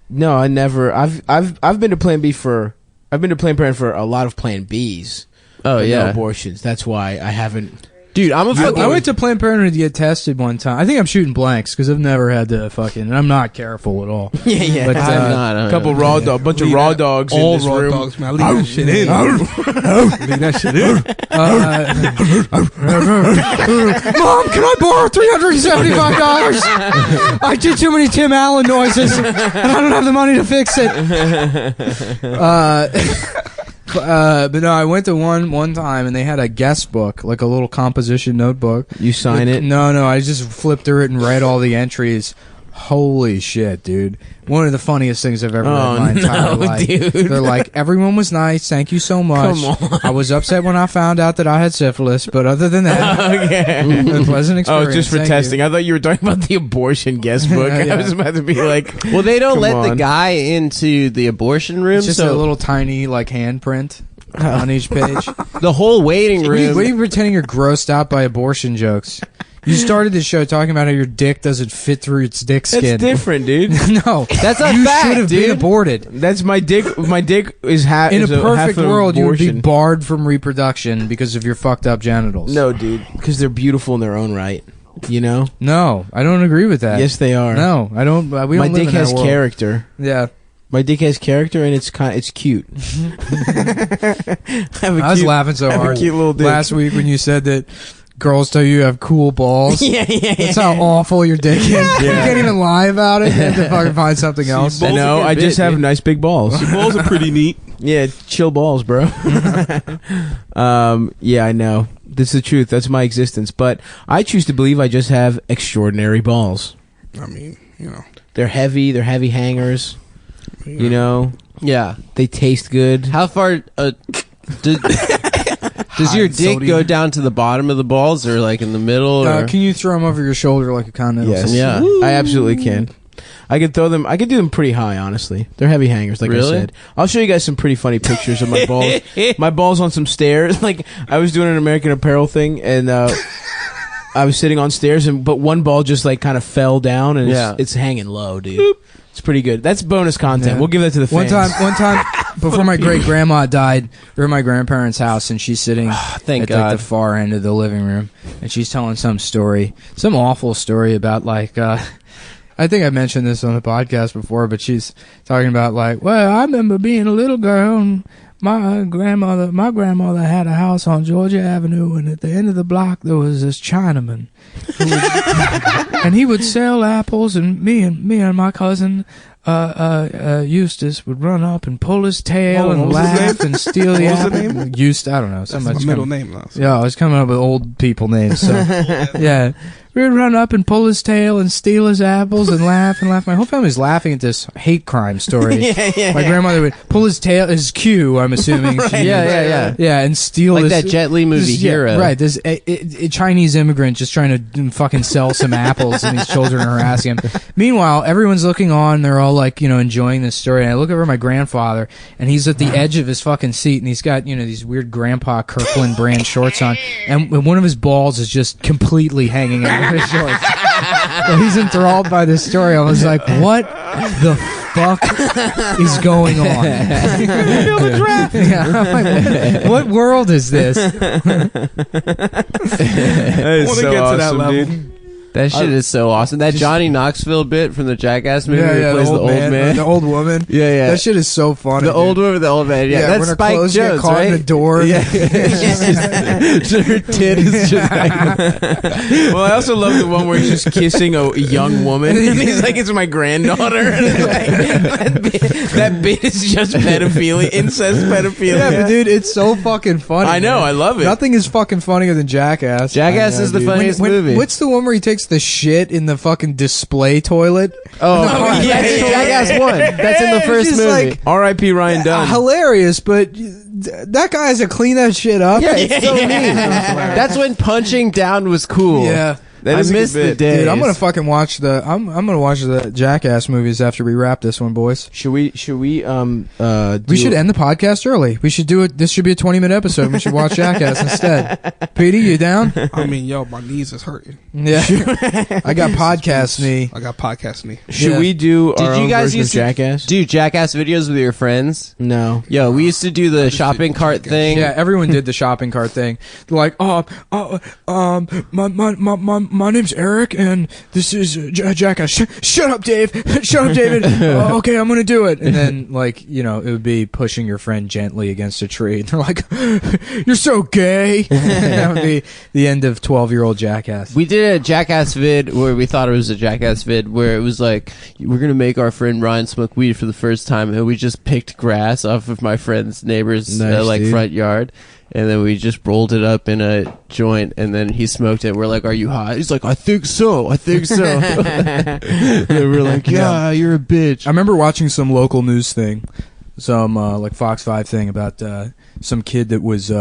No, I never. I've been to Plan B for. I've been to Planned Parenthood for a lot of Plan Bs. Oh but yeah. no abortions. That's why I haven't. Dude, I'm a fucking. I went to Planned Parenthood to get tested one time. I think I'm shooting blanks because I've never had to fucking. And I'm not careful at all. Yeah, But, I'm not. a couple raw dog, bunch of Leave raw that- dogs in all this raw room. dogs, man. Leave that shit in. Leave that shit in. Mom, can I borrow $375? I did too many Tim Allen noises, and I don't have the money to fix it. But no, I went to one time, and they had a guest book, like a little composition notebook. You sign it. No, I just flipped through it and read all the entries. Holy shit, dude. One of the funniest things I've ever read in my entire life. dude. They're like, everyone was nice, thank you so much. Come on. I was upset when I found out that I had syphilis, but other than that, Okay. a pleasant experience. Oh, just for Thank testing. you. I thought you were talking about the abortion guest book. Yeah. I was about to be like, Well, they don't Come let the on. guy into the abortion room, It's just so a little tiny, like, handprint on each page. the whole waiting What are room. you pretending you're grossed out by abortion jokes? You started this show talking about how your dick doesn't fit through its dick that's skin. different, dude. No, That's a you fact, should have dude. been aborted. That's my dick. My dick is half. In a is half perfect an world, you would be abortion. barred from reproduction because of your fucked up genitals. No, dude, because they're beautiful in their own right. You know. No, I don't agree with that. Yes, they are. No, I don't. We My don't live dick in that has world. character. Yeah, My dick has character, and it's cute. I was laughing so I have a hard cute little dick. last week when you said that girls tell you have cool balls. Yeah. That's how awful your dick is. You can't even lie about it. You have to fucking find something else. balls No, are I big, just have dude. nice big balls. Your balls are pretty neat. Yeah, chill balls, bro. Yeah, I know. This is the truth. That's my existence. But I choose to believe I just have extraordinary balls. I mean, you know. They're heavy. They're heavy hangers. You know, Yeah. they taste good. How far? Does high your in dick sodium. go down to the bottom of the balls or like in the middle? Or? Can you throw them over your shoulder like a continental? Yes. Yeah. I absolutely can. I could throw them. I could do them pretty high. Honestly, they're heavy hangers. Like Really? I said, I'll show you guys some pretty funny pictures of my balls. My balls on some stairs. Like I was doing an American Apparel thing, and I was sitting on stairs, but one ball just like kind of fell down, and it's hanging low, dude. Boop. It's pretty good. That's bonus content. Yeah. We'll give that to the fans. One time, before my great grandma died, we were at my grandparents' house, and she's sitting Thank at God. like, the far end of the living room, and she's telling some awful story about like. I think I mentioned this on the podcast before, but she's talking about like, well, I remember being a little girl, and my grandmother had a house on Georgia Avenue, and at the end of the block there was this Chinaman, and he would sell apples, and me and my cousin Eustace would run up and pull his tail and laugh and steal the What was the apple. name? Eustace, I don't know. That's my middle name now. So. Yeah, I was coming up with old people names. So yeah, we'd run up and pull his tail and steal his apples and laugh and laugh. My whole family's laughing at this hate crime story. My grandmother would pull his tail, his cue. I'm assuming. Right. Yeah, and steal Like this, that Jet Li movie this, Hero. right? This a Chinese immigrant just trying to fucking sell some apples, and these children are harassing him. Meanwhile, everyone's looking on. They're all like, enjoying this story. And I look over at my grandfather, and he's at the edge of his fucking seat, and he's got these weird Grandpa Kirkland brand shorts on, and one of his balls is just completely hanging out of his shorts. And he's enthralled by this story. I was like, what the fuck is going on? Yeah, I'm like, what world is this? That is I wanna so get to that awesome, level. dude. That shit is so awesome. That Johnny Knoxville bit from the Jackass movie where he plays the old man. The old woman. Yeah. That shit is so funny. The old woman, the old man. Yeah, when that's her Spike clothes get Jones, caught right? in the door. Yeah. Her tit is just Well, I also love the one where he's just kissing a young woman, and he's like, "It's my granddaughter." And that bit is just pedophilia, incest pedophilia. Yeah, but dude, it's so fucking funny. I know, man. I love it. Nothing is fucking funnier than Jackass. Jackass I know, is the dude. funniest movie. What's the one where he takes the shit in the fucking display toilet? Oh, yeah, that's yeah, Jackass 1. That's in the It's first just movie. like- R.I.P. Ryan Dunn. Hilarious, but that guy has to clean that shit up. Yeah, it's so mean. That's when punching down was cool. Yeah. That I is a good miss the bit. days. Dude, I'm gonna fucking watch I'm gonna watch the Jackass movies after we wrap this one, boys. Should we? We should end the podcast early. We should do it. This should be a 20-minute episode. We should watch Jackass instead. Petey, you down? I mean, my knees is hurting. Yeah. I got podcast knee. I got podcast knee. Should Yeah. we do our Did you own guys version used of to Jackass? do Jackass videos with your friends? No. Yo, we used to do the shopping cart thing. Yeah, everyone did the shopping cart thing. They're like, my name's Eric, and this is Jackass. Shut up, Dave. Shut up, David. Okay, I'm gonna do it. And then, it would be pushing your friend gently against a tree. And they're like, "You're so gay." That would be the end of 12-year-old Jackass. We did a Jackass vid where we thought it was a Jackass vid where it was like, we're going to make our friend Ryan smoke weed for the first time, and we just picked grass off of my friend's neighbor's Nice, dude. front yard, and then we just rolled it up in a joint, and then he smoked it. We're like, are you high? He's like, I think so. And we're like, yeah, you're a bitch. I remember watching some local news thing, some Fox 5 thing about some kid that was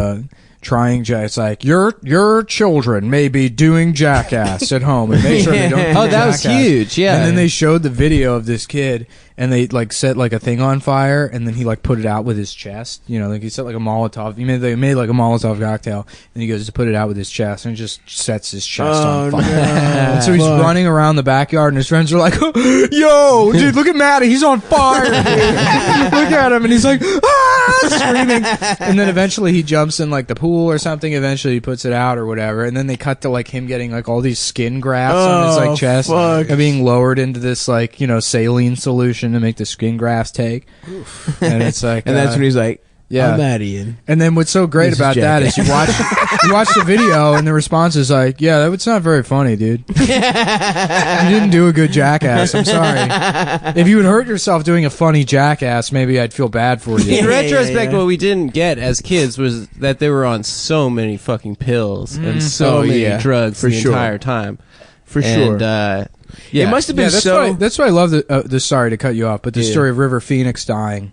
trying. It's like your children may be doing Jackass at home, and make sure they don't. Do Oh, that was Jackass. huge. Yeah. And then they showed the video of this kid, and they set a thing on fire, and then he put it out with his chest. He set a Molotov. He made a Molotov cocktail, and he goes to put it out with his chest, and it just sets his chest on fire. And so he's running around the backyard, and his friends are like, "Yo, dude, look at Matty, he's on fire! Dude. Look at him!" And he's like, "Ah!" screaming. And then eventually he jumps in the pool or something. Eventually he puts it out or whatever, and then they cut to him getting all these skin grafts on his chest, fuck. and being lowered into this saline solution to make the skin grafts take. And it's like, And that's when he's like, yeah. I'm Maddie. And then what's so great This is about that is Jackass. you watch the video, and the response is like, "Yeah, that's not very funny, dude. You didn't do a good Jackass. I'm sorry. If you would hurt yourself doing a funny Jackass, maybe I'd feel bad for you." In retrospect, yeah. what we didn't get as kids was that they were on so many fucking pills and so many drugs for the sure. entire time. For And, sure. yeah. It must have been Yeah, that's so... why I love the sorry to cut you off, but the story of River Phoenix dying.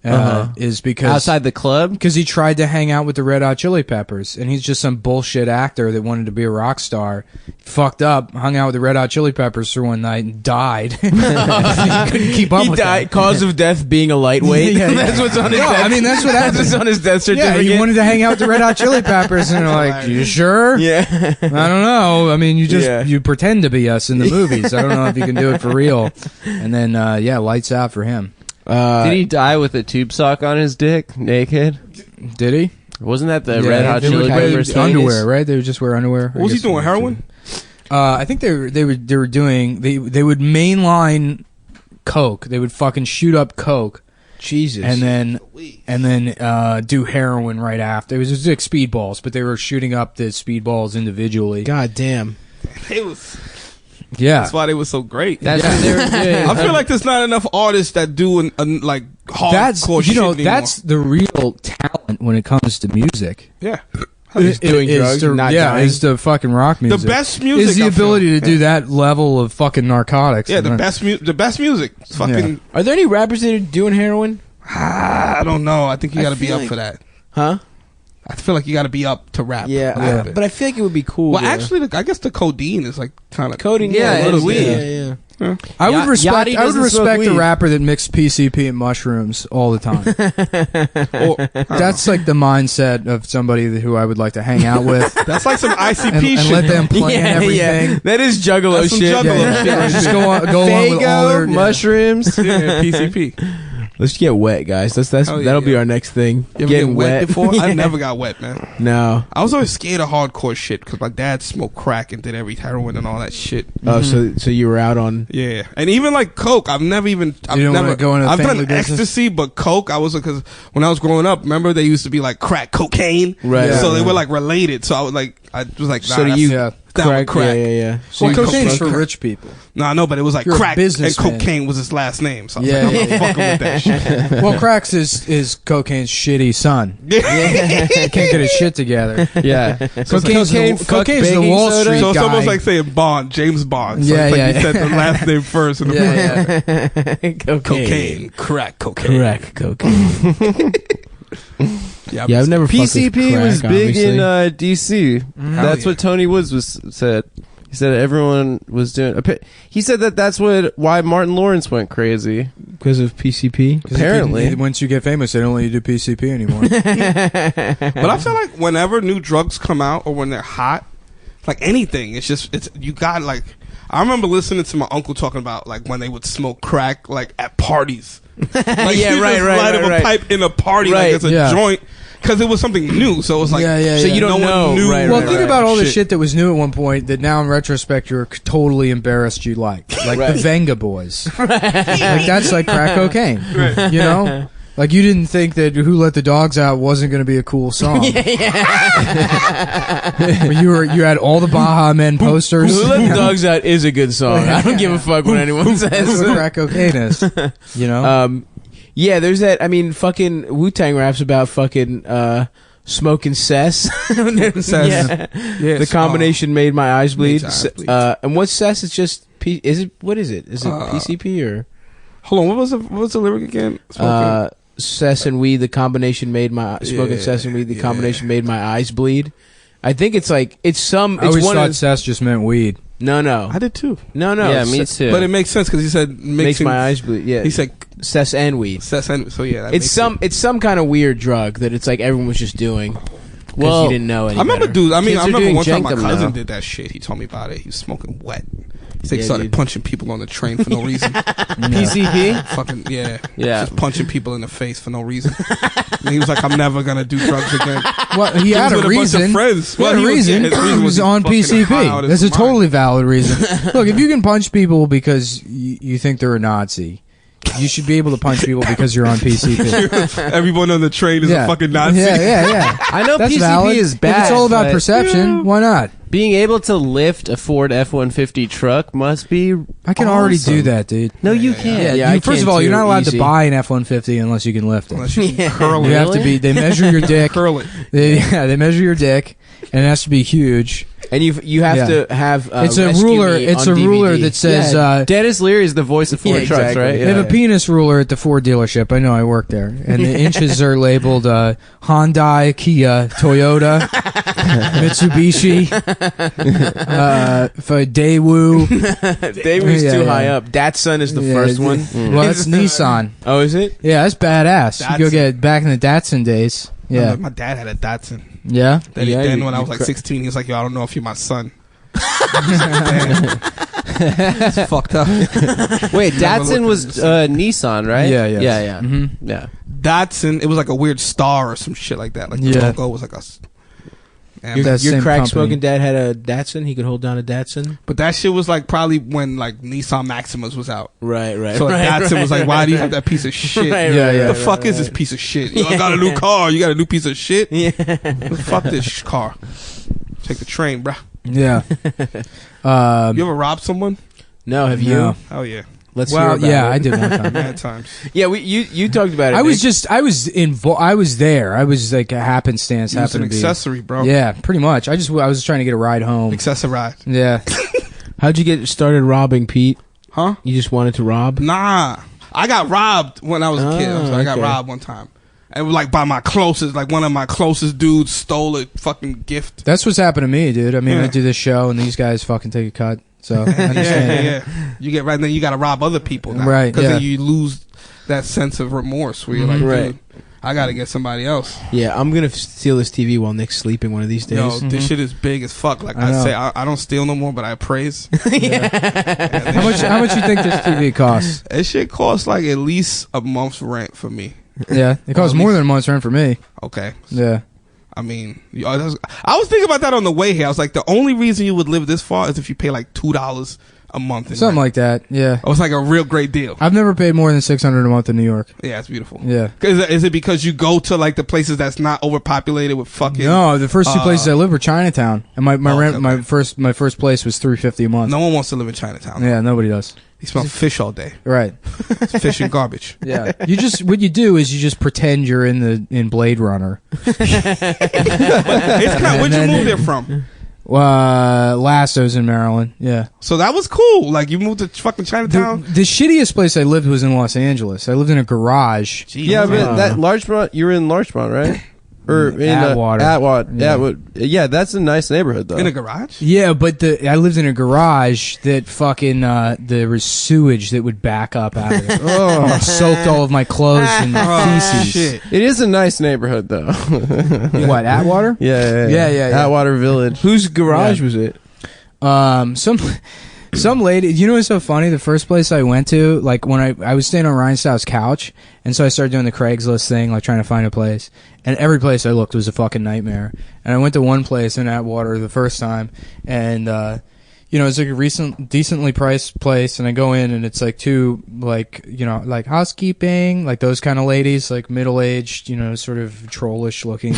is because Outside the club? because he tried to hang out with the Red Hot Chili Peppers, and he's just some bullshit actor that wanted to be a rock star. Fucked up, hung out with the Red Hot Chili Peppers for one night and died. He couldn't keep up He with died. them. Cause of death being a lightweight. Yeah, yeah. That's what's on his No, death. I mean, that's what That's happens. what's on his death Yeah, certificate. he wanted to hang out with the Red Hot Chili Peppers, and they're like, "You sure?" Yeah. I don't know. I mean, you just Yeah. you pretend to be us in the movies. I don't know if you can do it for real. And then, lights out for him. Did he die with a tube sock on his dick, naked? Did he? Wasn't that the Yeah, Red Hot they would Chili wear Peppers underwear, right? They would just wear underwear. What was he doing? Heroin? I think they were doing they would mainline coke. They would fucking shoot up coke Jesus. and then do heroin right after. It was just like speedballs, but they were shooting up the speedballs individually. God damn. It was. Yeah, That's why they were so great. That's what they were doing. I feel like there's not enough artists that do like hardcore that's shit anymore. that's the real talent when it comes to music. yeah. He's doing drugs to, and not dying. is the fucking rock music. The best music is the I ability feel. to do that level of fucking narcotics. Yeah, the And best music. It's fucking. Are there any rappers that are doing heroin? I don't know. I think you I got to be feel up like- for that. Huh? I feel like you got to be up to rap. Yeah. a little bit. But I feel like it would be cool. well, to- actually, I guess the codeine is like kind of coding. Yeah, a little it's bit. weed. Yeah. I would Yachty respect. I would doesn't smoke respect a weed. rapper that mixed PCP and mushrooms all the time. That's like the mindset of somebody who I would like to hang out with That's like some ICP and shit. let them though. play and everything. That is juggalo That's some shit. juggalo shit. Just go along with all their mushrooms. Yeah, PCP. Let's get wet, guys. That's Oh, yeah, that'll be yeah. our next thing. You ever Getting get wet before? I Yeah. never got wet, man. No. I was always scared of hardcore shit because my dad smoked crack and did every heroin and all that shit. Oh, so you were out on. Yeah, and even like coke, I've never. didn't wanna go into I've done family business? ecstasy, but coke, I was because when I was growing up, remember they used to be like crack cocaine, Right. Yeah. So they were like related. So I was like, nah, So do you Yeah. down with crack. Yeah. So Well, you cocaine's smoke for crack. rich people. No, I know, but it was like You're a crack and businessman. cocaine was his last name. So I was Yeah, like, I'm yeah, not fucking with that shit. Well, cracks is cocaine's shitty son. Can't get his shit together. Yeah. Cocaine's the Wall Street So it's guy. almost like saying Bond, James Bond. So Yeah, it's like yeah, you said the last name first and the first name. Cocaine, crack cocaine. Crack cocaine. Yeah, I've never. fucked with PCP crack, was big obviously. in DC. That's what Tony Woods said. He said everyone was doing. He said that's why Martin Lawrence went crazy. because of PCP. Apparently. Once you get famous, they don't let you do PCP anymore. But I feel like whenever new drugs come out or when they're hot, like anything, it's you got like. I remember listening to my uncle talking about like when they would smoke crack like at parties. Like Yeah, you right, just right, light right, up a right. pipe in a party Right. like it's a Yeah. joint because it was something new. So it was like So you don't no know. one knew. Right, Well, right, think right. about all the shit that was new at one point that now in retrospect you're totally embarrassed you like Right. the Venga Boys. Like that's like crack cocaine. You know? Like you didn't think that "Who Let the Dogs Out" wasn't going to be a cool song. But you had all the Baja Men posters. Who Let the Dogs Out is a good song. I don't give a fuck what anyone That's says. what crack cocaine is. You know? Yeah, there's that. I mean, fucking Wu-Tang raps about fucking smoking cess. Yeah. The combination made my eyes bleed. Made your eyes bleed. And what's cess? It's just is it? What is it? Is it PCP or Hold on, what was the lyric again? cess and weed? The combination made my smoking cess and weed. The combination made my eyes bleed. I think it's like it's some. I It's always one thought of, cess just meant weed. no. I did too, No. Yeah, me Ce- too. but it makes sense because he said Makes mixing, my eyes bleed. Yeah, He said cess and weed. so yeah. That It's makes some. It's some kind of weird drug that it's like everyone was just doing. Because Well, you didn't know any I remember, better. dude. I mean, Kids I are remember doing one time my Jenkem cousin now. did that shit. He told me about it. He was smoking wet. He said he Yeah, started dude. punching people on the train for no reason. PCP? Fucking yeah, Yeah. just punching people in the face for no reason. And he was like, "I'm never gonna do drugs again." Well, he had was a with a bunch of reason. friends. He Well, had a he was- reason. yeah, his reason He was was on fucking high out PCP. of That's his a totally valid reason. Look, if you can punch people because you think they're a Nazi, you should be able to punch people because you're on PCP. Everyone on the train is a fucking Nazi. Yeah. I know That's PCP valid. is bad. If it's all about but- perception, why not? Being able to lift a Ford F-150 truck must be. I can already do that, dude. No, you can't. Yeah, I first of can all, you're too, not allowed easy. to buy an F-150 unless you can lift it. Unless you can curl You it. have to be. They measure your dick. Curl it. They measure your dick, and it has to be huge. And you have to have. It's a Rescue ruler. Me It's on a ruler DVD. that says. Dennis Leary is the voice of Ford Yeah, trucks, exactly. right? They have a penis ruler at the Ford dealership. I know, I work there. And the inches are labeled Hyundai, Kia, Toyota, Mitsubishi, for Daewoo. Daewoo's too high up. Datsun is the first one. Well, that's Nissan. Oh, is it? Yeah, that's badass. You go Datsun. get back in the Datsun days. Yeah. My dad had a Datsun. Yeah? Then when I you was like cra- 16, he was like, "Yo, I don't know if you're my son." Damn. It's fucked up. Wait, Datsun was Nissan, right? Yeah, yeah. Yeah. Mm-hmm. Yeah. Datsun, it was like a weird star or some shit like that. Like the Yeah. logo was like a. Damn. Your, That your same crack company. smoking dad had a Datsun. He could hold down a Datsun. But that shit was like probably when like Nissan Maximas was out. Right. So Datsun was like, "Why do you have that piece of shit? Right, Yeah, yeah. The fuck is this piece of shit? Yo, I got a new car. You got a new piece of shit? Yeah. Fuck this car. Take the train, bruh. Yeah. You ever robbed someone? No, have you? No. Hell yeah. Let's hear Well, about yeah, it. I did one time. Mad times. Yeah, you talked about it. I was Nick. I was there. I was like a happenstance. It was an Happened to be. accessory, bro. Yeah, pretty much. I was trying to get a ride home. Accessorize. Yeah. How'd you get started robbing, Pete? Huh? You just wanted to rob? Nah. I got robbed when I was a kid. I got okay. robbed one time. It was like by my closest, like one of my closest dudes stole a fucking gift. That's what's happened to me, dude. I mean, Yeah. I do this show and these guys fucking take a cut. So I understand. Yeah. You get right then you got to rob other people now. Right, Because yeah. then you lose that sense of remorse where you're like, Right. dude, I got to get somebody else. Yeah, I'm gonna steal this TV while Nick's sleeping one of these days. Yo, this shit is big as fuck. Like I I know. say, I don't steal no more, but I praise. How much you think this TV costs? This shit costs like at least a month's rent for me. Yeah, it costs at more least- than a month's rent for me. Okay. Yeah. I mean, I was thinking about that on the way here. I was like, the only reason you would live this far is if you pay like $2 a month. in Something rent. like that. Yeah. It was like a real great deal. I've never paid more than $600 a month in New York. Yeah, it's beautiful. Yeah. Is it because you go to like the places that's not overpopulated with fucking? No, the first two places I lived were Chinatown, and my rent, okay. my first place was $350 a month. No one wants to live in Chinatown. Yeah, nobody does. You smell fish all day. Right. It's fish and garbage. Yeah. What you do is you just pretend you're in Blade Runner. Where'd you move there from? Lasso's in Maryland. Yeah. So that was cool. Like you moved to fucking Chinatown. The shittiest place I lived was in Los Angeles. I lived in a garage. Jeez, Yeah, man. but that Larchmont, you were in Larchmont, right? Or in Atwater. Atwater. Yeah. Yeah, that's a nice neighborhood though. in a garage. Yeah, but I lived in a garage that fucking there was sewage that would back up out of it. Oh, soaked all of my clothes in feces. Shit. It is a nice neighborhood though. What, Atwater? Yeah. Atwater Village. Whose garage was it? Some lady. You know what's so funny? The first place I went to, like when I was staying on Ryan Stow's couch, and so I started doing the Craigslist thing, like trying to find a place. And every place I looked was a fucking nightmare. And I went to one place in Atwater the first time, and it's like a decently priced place, and I go in and it's like two like housekeeping, like those kind of ladies, like middle aged, sort of trollish looking,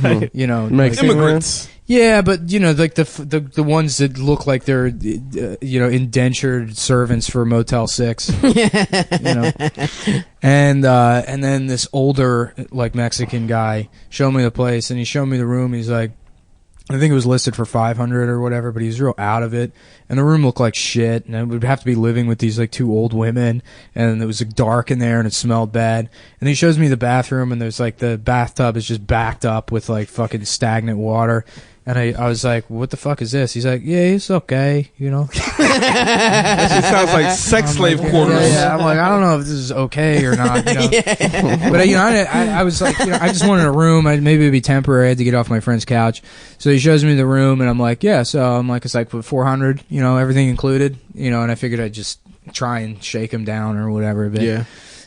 like, Immigrants. yeah, but like the ones that look like they're indentured servants for Motel 6. And then this older like Mexican guy showed me the place, and he showed me the room. He's like, I think it was listed for $500 or whatever, but he was real out of it, and the room looked like shit, and I would have to be living with these like two old women, and it was like, dark in there, and it smelled bad. And he shows me the bathroom, and there's like the bathtub is just backed up with like fucking stagnant water. And I was like, what the fuck is this? He's like, yeah, it's okay, That shit sounds like sex slave quarters. Yeah. I'm like, I don't know if this is okay or not. But I was like, I just wanted a room. Maybe it'd be temporary. I had to get off my friend's couch. So he shows me the room, and I'm like, yeah. So I'm like, it's like $400, everything included, and I figured I'd just try and shake him down or whatever a bit. Yeah.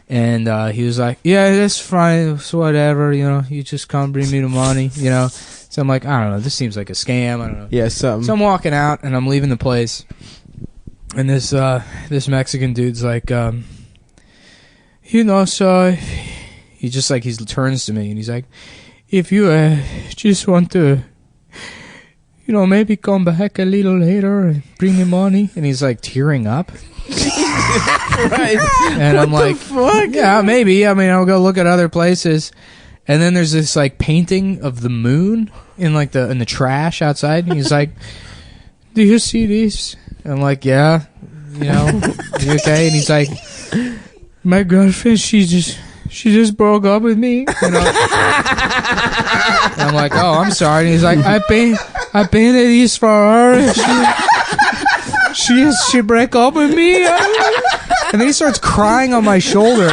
And he was like, yeah, that's fine. It's whatever, you just come bring me the money, So I'm like, I don't know. This seems like a scam. I don't know. Yeah, something. So I'm walking out, and I'm leaving the place. And this Mexican dude's like, so he just like, he turns to me, and he's like, if you just want to, maybe come back a little later and bring me money. And he's like tearing up. Right. And I'm like, fuck? yeah, maybe. I mean, I'll go look at other places. And then there's this like painting of the moon in the trash outside. And he's like, do you see these? I'm like, yeah, you okay? And he's like, my girlfriend, she just broke up with me. And I'm like, oh, I'm sorry. And he's like, I painted these for her. And she broke up with me. And then he starts crying on my shoulder.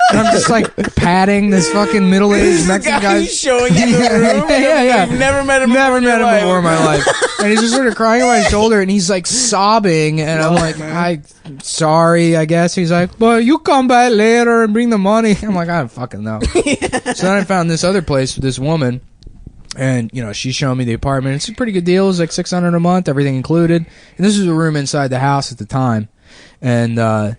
And I'm just like patting this fucking middle-aged Mexican guy. He's showing you the room. Yeah. You've never met him. Never met him before in my life. And he's just sort of crying on my shoulder, and he's like sobbing. And I'm like, I'm sorry, I guess. He's like, well, you come back later and bring the money. I'm like, I don't fucking know. So then I found this other place with this woman. And, she's showing me the apartment. It's a pretty good deal. It was like $600 a month, everything included. And this was a room inside the house at the time. And,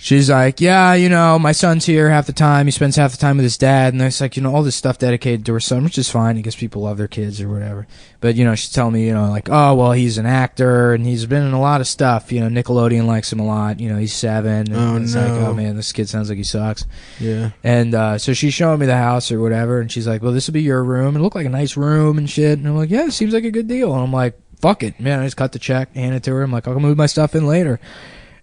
she's like, yeah, my son's here half the time. He spends half the time with his dad. And it's like, all this stuff dedicated to her son, which is fine. I guess people love their kids or whatever. But, she's telling me, like, oh, well, he's an actor and he's been in a lot of stuff. Nickelodeon likes him a lot. He's 7. And it's like, oh, man, this kid sounds like he sucks. Yeah. And so she's showing me the house or whatever. And she's like, well, this will be your room. It looked like a nice room and shit. And I'm like, yeah, it seems like a good deal. And I'm like, fuck it, man. I just cut the check, hand it to her. I'm like, I'll move my stuff in later.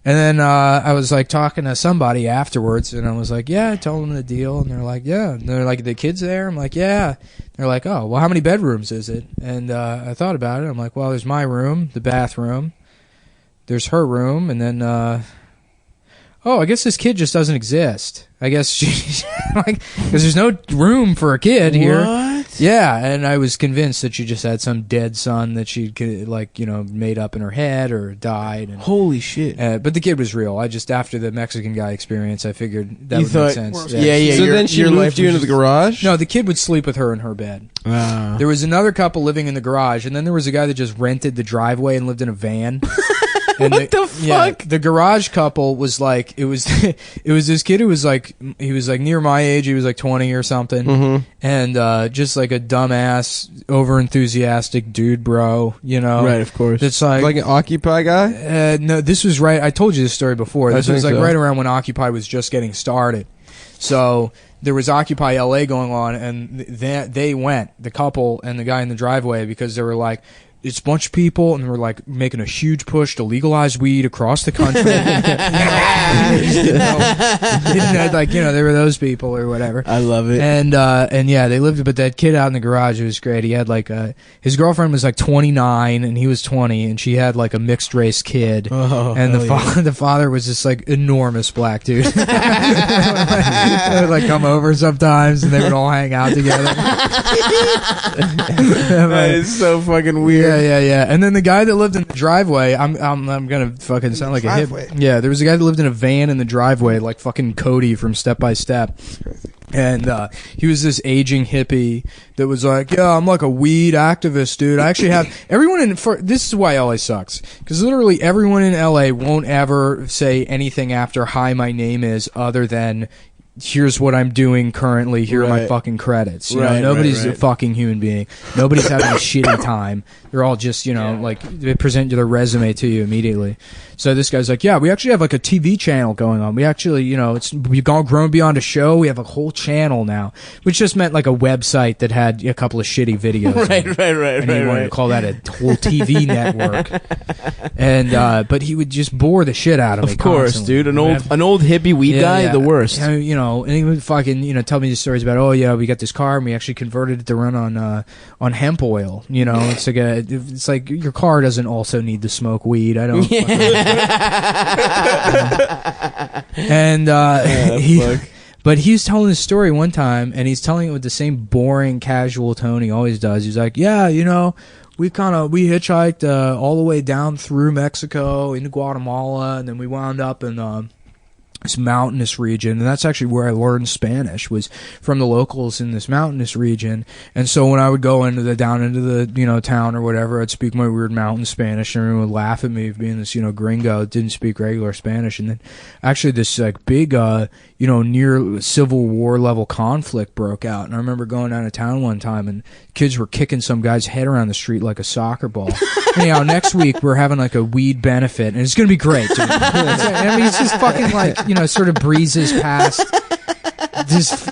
And then I was like talking to somebody afterwards, and I was like, yeah, I told them the deal. And they're like, yeah. And they're like, the kid's there? I'm like, yeah. They're like, oh, well, how many bedrooms is it? And I thought about it. I'm like, well, there's my room, the bathroom. There's her room. And then, I guess this kid just doesn't exist. I guess she, like, because there's no room for a kid here. What? Yeah, and I was convinced that she just had some dead son that she'd, like, made up in her head or died. And, holy shit. but the kid was real. I just, after the Mexican guy experience, I figured that You would thought- make sense. Yeah. So then she your moved life you was into the just- garage? No, the kid would sleep with her in her bed. There was another couple living in the garage, and then there was a guy that just rented the driveway and lived in a van. And What the fuck? the garage couple was like, it was this kid who was like, he was like near my age. He was like 20 or something, and just like a dumbass, over enthusiastic dude, bro. Right, of course. It's like Like an Occupy guy? no, this was right. I told you this story before. This was like right around when Occupy was just getting started. So there was Occupy LA going on, and they went, the couple and the guy in the driveway, because they were like, it's a bunch of people, and we're like making a huge push to legalize weed across the country. Like, they were those people or whatever. I love it. And yeah, they lived, but that kid out in the garage, it was great. He had like his girlfriend was like 29 and he was 20, and she had like a mixed race kid. And the father was this like enormous black dude. They would like come over sometimes, and they would all hang out together. That is so fucking weird. Yeah. And then the guy that lived in the driveway, I'm gonna fucking sound like a hip. Yeah, there was a guy that lived in a van in the driveway, like fucking Cody from Step by Step. And he was this aging hippie that was like, yeah, I'm like a weed activist, dude. I actually have everyone this is why LA sucks, because literally everyone in LA won't ever say anything after "Hi, my name is," other than here's what I'm doing currently, here are my fucking credits. Nobody's a fucking human being. Nobody's having a shitty time. They're all just, like, they present their resume to you immediately. So this guy's like, yeah, we actually have like a TV channel going on. We actually, we've grown beyond a show. We have a whole channel now, which just meant like a website that had a couple of shitty videos. Right. And he wanted to call that a whole TV network. And, but he would just bore the shit out of me. Of course, constantly. dude. An old hippie weed guy, the worst. And he would fucking, tell me these stories about, oh yeah, we got this car and we actually converted it to run on hemp oil. It's like your car doesn't also need to smoke weed. I don't. And but he was telling this story one time, and he's telling it with the same boring, casual tone he always does. He's like, yeah, we hitchhiked all the way down through Mexico into Guatemala, and then we wound up in this mountainous region, and that's actually where I learned Spanish, was from the locals in this mountainous region. And so when I would go down into the town or whatever, I'd speak my weird mountain Spanish, and everyone would laugh at me for being this gringo that didn't speak regular Spanish. And then actually this like big near Civil War level conflict broke out. And I remember going down to town one time and kids were kicking some guy's head around the street like a soccer ball. Anyhow, next week we're having like a weed benefit, and it's going to be great, dude. I mean, it's just fucking like, sort of breezes past this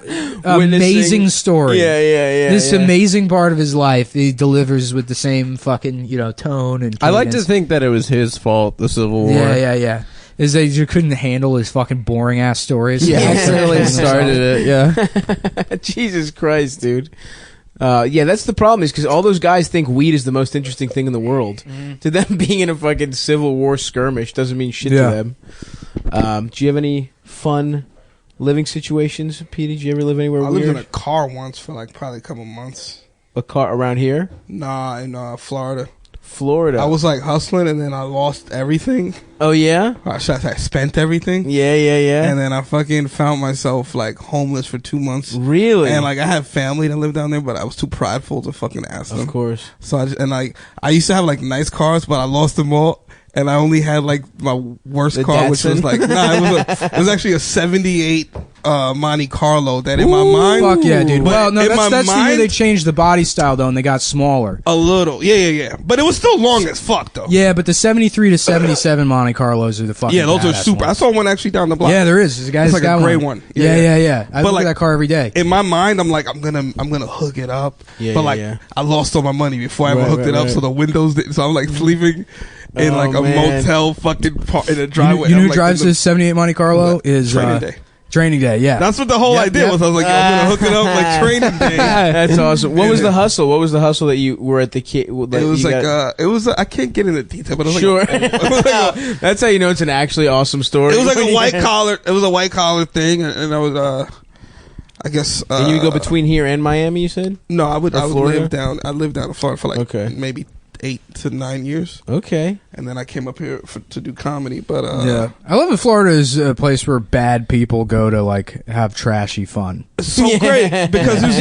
amazing story. Yeah. This amazing part of his life he delivers with the same fucking, tone and cadence. I like to think that it was his fault, the Civil War. Yeah. Is that you couldn't handle his fucking boring ass stories. Yeah, accidentally started it. Yeah. Jesus Christ, dude. That's the problem, is because all those guys think weed is the most interesting thing in the world. To them, being in a fucking Civil War skirmish doesn't mean shit to them. Do you have any fun living situations, Petey? Did you ever live anywhere weird? I lived in a car once for like probably a couple months. A car around here? Nah, in Florida. I was like hustling, and then I lost everything. Oh yeah? I spent everything. Yeah. And then I fucking found myself like homeless for 2 months. Really? And like I have family that live down there, but I was too prideful to fucking ask them. Of course. So I used to have like nice cars, but I lost them all. And I only had like my worst car, which was like it was actually a '78 Monte Carlo. That in my mind, fuck yeah, dude. Well, no, that's the year they mind, changed the body style though, and they got smaller. A little, yeah. But it was still long as fuck though. Yeah, but the '73 to '77 Monte Carlos are the fucking those are super. ones. I saw one actually down the block. Yeah, there is. There's a guy's like got a gray one. one. Yeah. I look at that car every day. In my mind, I'm like, I'm gonna hook it up. Yeah, but like, I lost all my money before I ever hooked it up, so the windows didn't. So I'm like sleeping in like a motel fucking in a driveway. You know who drives this '78 Monte Carlo is Training Day. Training Day, yeah. That's what the whole idea was. I was like, I'm gonna hook it up like Training Day. That's awesome. What was the hustle? What was the hustle that you were at the kid? It was I can't get into detail, but it was sure. Like That's how you know it's an actually awesome story. It was like a white collar. It was a white collar thing, and I was I guess. And you would go between here and Miami, you said? No, I would Florida? live down. I lived down in Florida for like maybe 8 to 9 years. Okay. And then I came up here to do comedy. But I love that Florida is a place where bad people go to like have trashy fun. It's so great because there's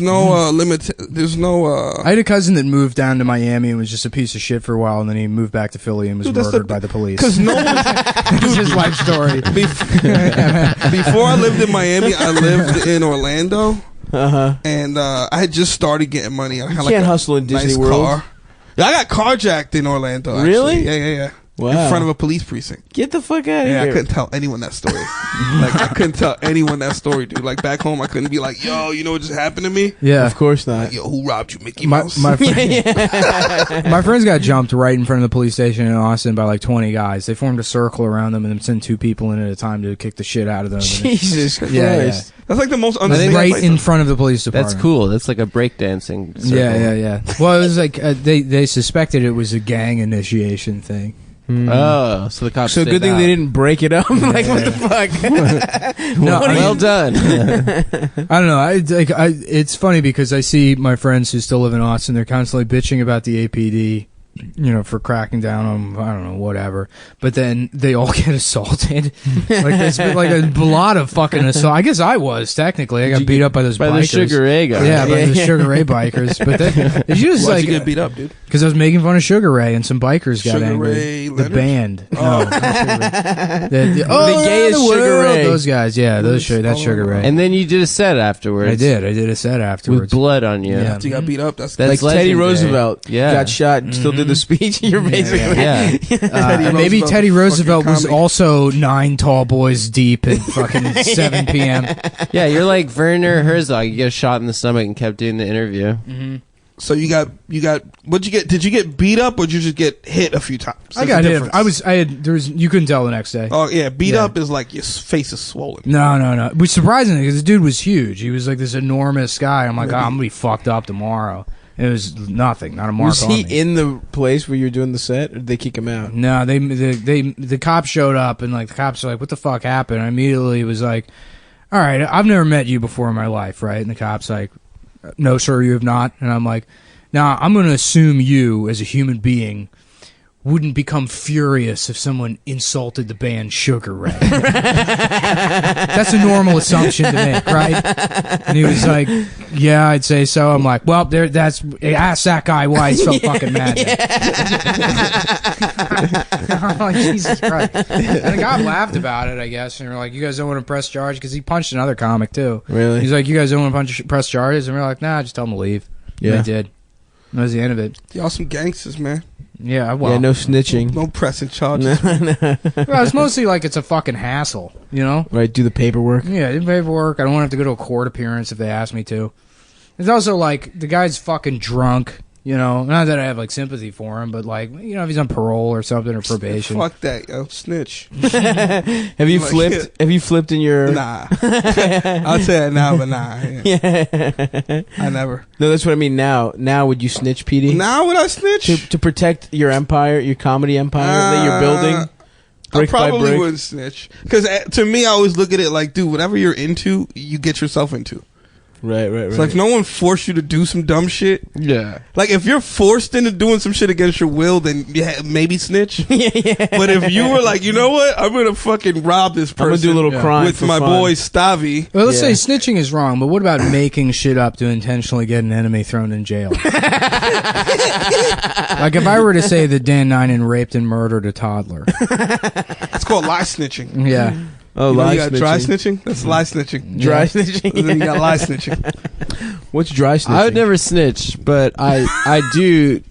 no limit. There's no. I had a cousin that moved down to Miami and was just a piece of shit for a while, and then he moved back to Philly and was murdered by the police. Because no one. It's his life story. Before I lived in Miami, I lived in Orlando. Uh-huh. And I had just started getting money. I had can't hustle in Disney World. Car. I got carjacked in Orlando. Actually. Really? Yeah. Wow. In front of a police precinct. Get the fuck out of Yeah, here. I couldn't tell anyone that story. I couldn't tell anyone that story, dude. Like back home, I couldn't be like, "Yo, you know what just happened to me?" Yeah, of course not. Like, yo, who robbed you, Mickey Mouse? My friends got jumped right in front of the police station in Austin by like 20 guys. They formed a circle around them and then sent 2 people in at a time to kick the shit out of them. Jesus Christ. Yeah. That's like the most right in front of the police department. That's cool. That's like a breakdancing circle. Yeah. Well, it was like they suspected it was a gang initiation thing. Oh, so the cops. So good thing they didn't break it up. Like what the fuck? No, well done. I don't know. It's funny because I see my friends who still live in Austin. They're constantly bitching about the APD, for cracking down on, I don't know, whatever. But then they all get assaulted. Like there's been like a lot of fucking assault. I guess I was technically. I got beat up by those bikers. The Sugar Ray guys. Yeah, by the Sugar Ray bikers. But then it's just Why'd like you get beat up, dude? because I was making fun of Sugar Ray and some bikers got Sugar angry. Ray The Leonard? band. Oh. No, not Sugar Ray. The gayest the Sugar world. Ray. Those guys. Yeah, that's Sugar Ray. And then you did a set afterwards. I did a set With afterwards. blood on you. Yeah. After you got beat up, that's That's Like Teddy legendary. Roosevelt Yeah. got shot and still did the speech. You're basically Yeah. And maybe Roosevelt Teddy was Roosevelt fucking was comedy. also 9 tall boys deep at fucking 7 p.m. Yeah, you're like Werner Herzog. You get a shot in the stomach and kept doing the interview. So you got what'd you get? Did you get beat up or did you just get hit a few times? I There's got a hit. difference. You couldn't tell the next day. Oh yeah, beat Yeah. up is like your face is swollen. No. Which surprisingly, because the dude was huge. He was like this enormous guy. I'm like, I'm gonna be fucked up tomorrow. And it was nothing, not a mark Was on he me. in the place where you were doing the set, or did they kick him out? No, the cops showed up, and like the cops were like, "What the fuck happened?" I immediately was like, "All right, I've never met you before in my life, right?" And the cops like, "No, sir, you have not." And I'm like, "Now I'm going to assume you as a human being wouldn't become furious if someone insulted the band Sugar Ray. That's a normal assumption to make, right? And he was like, yeah, I'd say so. I'm like, well, ask that guy why he's so fucking mad. I'm like, Jesus Christ. And the guy laughed about it, I guess, and we're like, you guys don't want to press charge? Because he punched another comic, too. Really? He's like, you guys don't want to press charges? And we're like, nah, just tell him to leave. Yeah. And they did. That was the end of it. Y'all some gangsters, man. Yeah, well. Yeah, no snitching. No pressing charges. Well, it's mostly like it's a fucking hassle, you know? Right, do the paperwork. Yeah, do paperwork. I don't want to have to go to a court appearance if they ask me to. It's also like the guy's fucking drunk, you know? Not that I have like sympathy for him, but like, you know, if he's on parole or something or probation. Fuck that, yo. Snitch. Have you flipped? Shit. Have you flipped in your? Nah. I'll say that now, but nah. Yeah. I never. No, that's what I mean. Now, would you snitch, Petey? Now would I snitch? To protect your empire, your comedy empire that you're building. I probably brick. wouldn't snitch. Because to me, I always look at it like, dude, whatever you're into, you get yourself into. Right. It's like, if no one forced you to do some dumb shit. Yeah. Like, if you're forced into doing some shit against your will, then yeah, maybe snitch. yeah. But if you were like, you know what? I'm going to fucking rob this person. I'm gonna do a little crime with for my fun. boy Stavi. Well, let's say snitching is wrong, but what about making shit up to intentionally get an enemy thrown in jail? Like, if I were to say that Dan Ninen raped and murdered a toddler. It's called lie snitching. Yeah. Oh, You know lie you got snitching. dry snitching? That's lie snitching. Dry snitching. And then you got lie snitching. What's dry snitching? I would never snitch, but I do.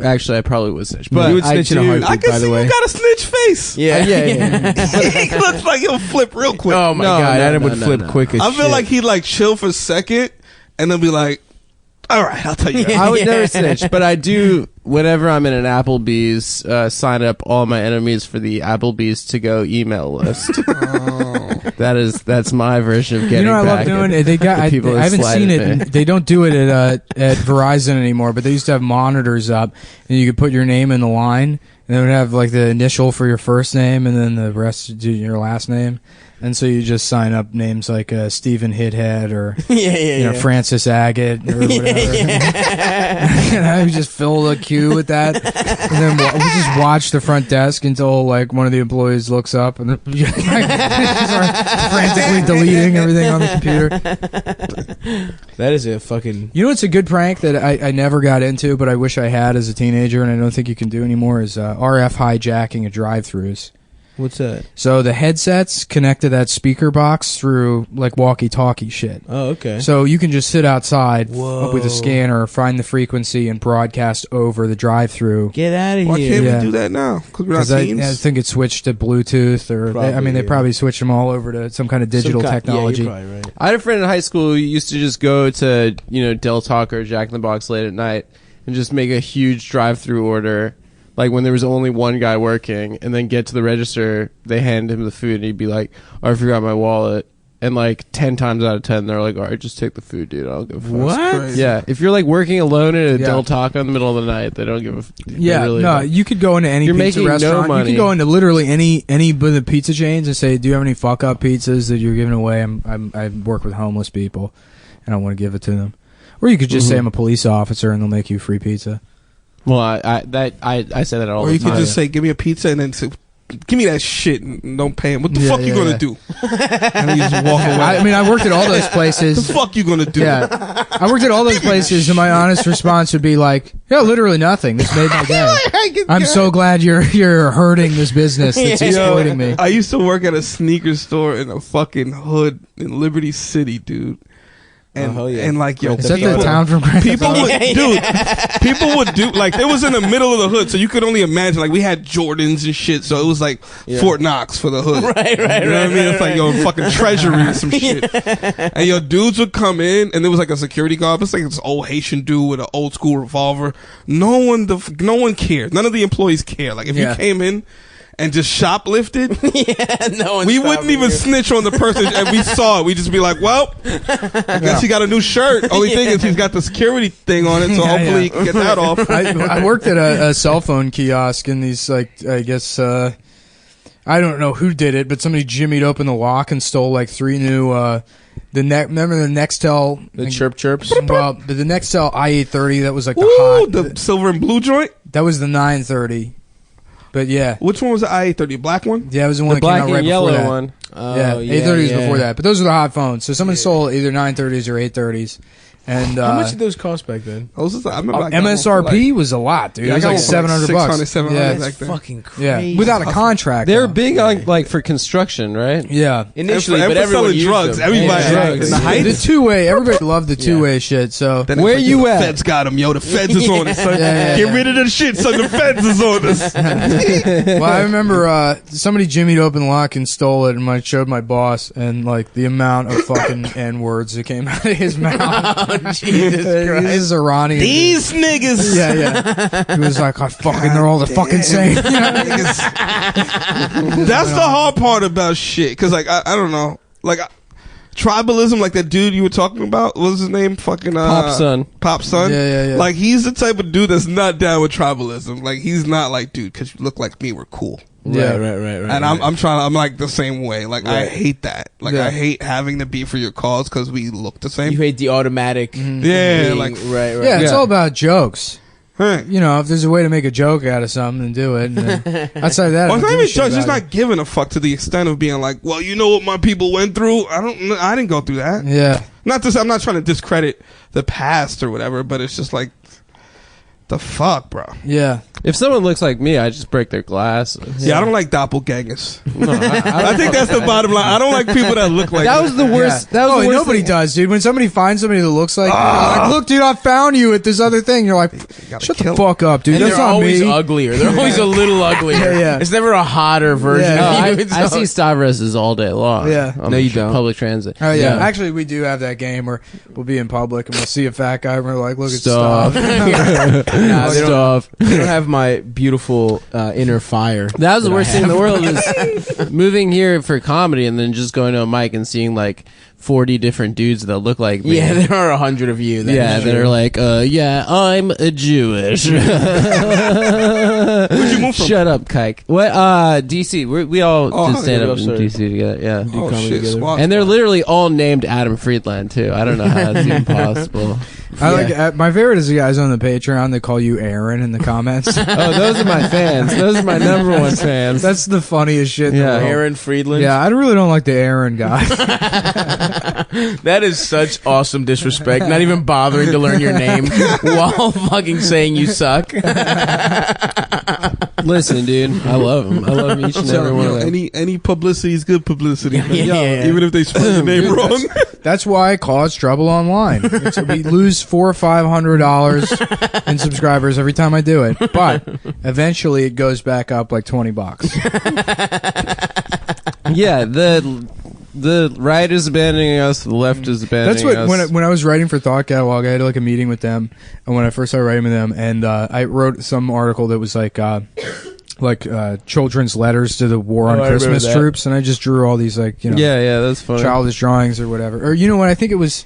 Actually, I probably would snitch. But You would snitch in a heartbeat. I can by see the way. you got a snitch face. Yeah. yeah. He looks like he'll flip real quick. Oh my No, god, no, Adam no, would no, flip no. quick as I feel shit. like he'd like chill for a second and then be like, all right, I'll tell you. I would never snitch, but I do. Whenever I'm in an Applebee's, sign up all my enemies for the Applebee's to go email list. That's my version of getting. You know what I love back doing? at They got. the people I that haven't seen slighted it. me. They don't do it at Verizon anymore, but they used to have monitors up, and you could put your name in the line, and they would have like the initial for your first name, and then the rest do your last name. And so you just sign up names like Stephen Hithead or you know, Francis Agate or whatever. And I would just fill the queue with that, and then we just watch the front desk until like one of the employees looks up and start frantically deleting everything on the computer. that is a fucking. You know what's a good prank that I never got into, but I wish I had as a teenager, and I don't think you can do anymore, is RF hijacking of drive-thrus. What's that? So the headsets connect to that speaker box through like walkie-talkie shit. Oh, okay. So you can just sit outside Whoa. with a scanner, find the frequency, and broadcast over the drive-through. Get out of Why here. can't Yeah. we do that now? Because we're not 'Cause I teens? think it switched to Bluetooth, or Probably, they yeah. probably switched them all over to some kind of digital technology. Yeah, you're probably right. I had a friend in high school who used to just go to Del Taco or Jack in the Box late at night and just make a huge drive-through order. Like when there was only one guy working, and then get to the register, they hand him the food, and he'd be like, "Oh, I forgot my wallet." And like 10 times out of 10, they're like, "All right, just take the food, dude. I'll go." What? Crazy. Yeah, if you're like working alone at a Yeah. Del Taco in the middle of the night, they don't give a. Yeah, really no, don't. you could go into any You're pizza making no restaurant. You money. could go into literally any of the pizza chains and say, "Do you have any fuck up pizzas that you're giving away? I work with homeless people, and I want to give it to them." Or you could just say, "I'm a police officer," and they'll make you free pizza. Well, I say that all Or the you time. could just say, give me a pizza and then say, give me that shit and don't pay him. What the Yeah, fuck you yeah, gonna yeah. do? And then you just walk away. I mean, I worked at all those What places. the fuck you gonna do? Yeah, I worked at all those places, and my honest response would be like, "Yeah, literally nothing. This made my day. I'm so glad you're hurting this business that's exploiting me." I used to work at a sneaker store in a fucking hood in Liberty City, dude. And, hell yeah. and like, yo, Is that people, the town from Grand people Theft Auto? would, dude, people would do, like, it was in the middle of the hood, so you could only imagine, like, we had Jordans and shit, so it was like Fort Knox for the hood. Right, You know what I mean? It's like, yo, fucking treasury or some shit. And yo, dudes would come in, and there was like a security guard, it's like this old Haitian dude with an old school revolver. No one cared. None of the employees care. Like, if Yeah. you came in and just shoplifted, No one's we wouldn't stopping even you. snitch on the person and we saw it. We'd just be like, well, I guess he got a new shirt. Only thing is he's got the security thing on it, so Yeah, hopefully yeah. he can get that off. I worked at a cell phone kiosk in these, like, I guess, I I don't know who did it, but somebody jimmied open the lock and stole like 3 new. Remember the Nextel, The chirps. Well, the Nextel i830 that was like the Ooh, hot. the silver and blue joint. That was the 930. But yeah, Which one was the i830? Black one? yeah, it was the one The that came black out right and before yellow that. one. Yeah, 830s before that. But those are the hot phones. So someone stole either 930s or 830s. And How much did those cost back then? I remember I got one for, MSRP was a lot, dude. Yeah, It was I got like one for, $700. 700 yeah, back That's then. fucking crazy. yeah, without a contract. They were though. big on like for construction, right? Yeah. Initially, And but for everyone selling used drugs. them. Everybody Yeah, had drugs. in the heights. The two-way, everybody loved the two-way shit. So Then it's Where like, you the at? Feds got him, yo. The Feds is on us, son. Yeah. Get rid of the shit, son. The Feds is on us. well, I remember somebody jimmied open the lock and stole it, and I showed my boss, and like the amount of fucking N words that came out of his mouth. Oh, Jesus Christ. This is Iranian. These niggas. Yeah. He was like, they're all the fucking same. That's the hard part about shit. Because, like, I don't know. Like, tribalism, like that dude you were talking about, what was his name? Fucking Pop Son. Pop Son. Yeah. Like, he's the type of dude that's not down with tribalism. Like, he's not like, dude, because you look like me, we're cool. Yeah. Right. And I'm like the same way. Like, I Right. hate that. Like, Yeah. I hate having to be for your cause because we look the same. You hate the automatic. Yeah, being- like, right. Yeah, it's Yeah. all about jokes. huh. You know, if there's a way to make a joke out of something, then do it. And then, outside of that, Well, I it's don't not give a even shit judge. It's about not giving a fuck to the extent of being like, well, you know what my people went through. I didn't go through that. it. Yeah. Not to. I'm not trying to discredit the past or whatever, but it's just like, the fuck, bro. Yeah. If someone looks like me, I just break their glass. Yeah, I don't like doppelgangers. No, I think that's the bottom line. I don't like people that look like that was the worst. Yeah. That was the worst nobody thing. does, dude. When somebody finds somebody that looks like, you're like, look, dude, I found you at this other thing. You're like, gotta shut the kill fuck up, dude. And That's they're not always me. uglier. They're always a little uglier. Yeah. It's never a hotter version Yeah. of you. I see Stavros all day long. Yeah. on No, you don't. Public transit. Oh yeah. Actually, we do have that game where we'll be in public and we'll see a fat guy and we're like, look at Stop. stuff. Nah, they don't, Stuff. they don't have my beautiful inner fire. That was the that worst I thing in the have. world is moving here for comedy and then just going to a mic and seeing like 40 different dudes that look like me. Yeah, there are 100 of you. Yeah, that are like, yeah, I'm a Jewish. Where'd you move from? Shut up, Kike. What? DC. We all Oh, did stand yeah, up we in all DC together. Yeah. Oh comedy shit, together. squad. And they're literally all named Adam Friedland too. I don't know how that's even possible. I like my favorite is the guys on the Patreon that call you Aaron in the comments. Oh, those are my fans. Those are my number one fans. That's the funniest shit. In the Yeah. world. Aaron Friedland. Yeah, I really don't like the Aaron guy. That is such awesome disrespect. Not even bothering to learn your name while fucking saying you suck. Listen, dude, I love them. I love each and every one of them. Any publicity is good publicity. man. Yeah. Even if they spell your name wrong. That's why I cause trouble online. We lose $400 or $500 in subscribers every time I do it, but eventually it goes back up like $20. Yeah, the right is abandoning us, the left is abandoning That's what us. when I was writing for Thought Catalog, I had like a meeting with them, and when I first started writing with them, and I wrote some article that was like children's letters to the War on I remember Christmas that. troops, and I just drew all these like yeah, that's funny. childish drawings or whatever. Or you know what? I think it was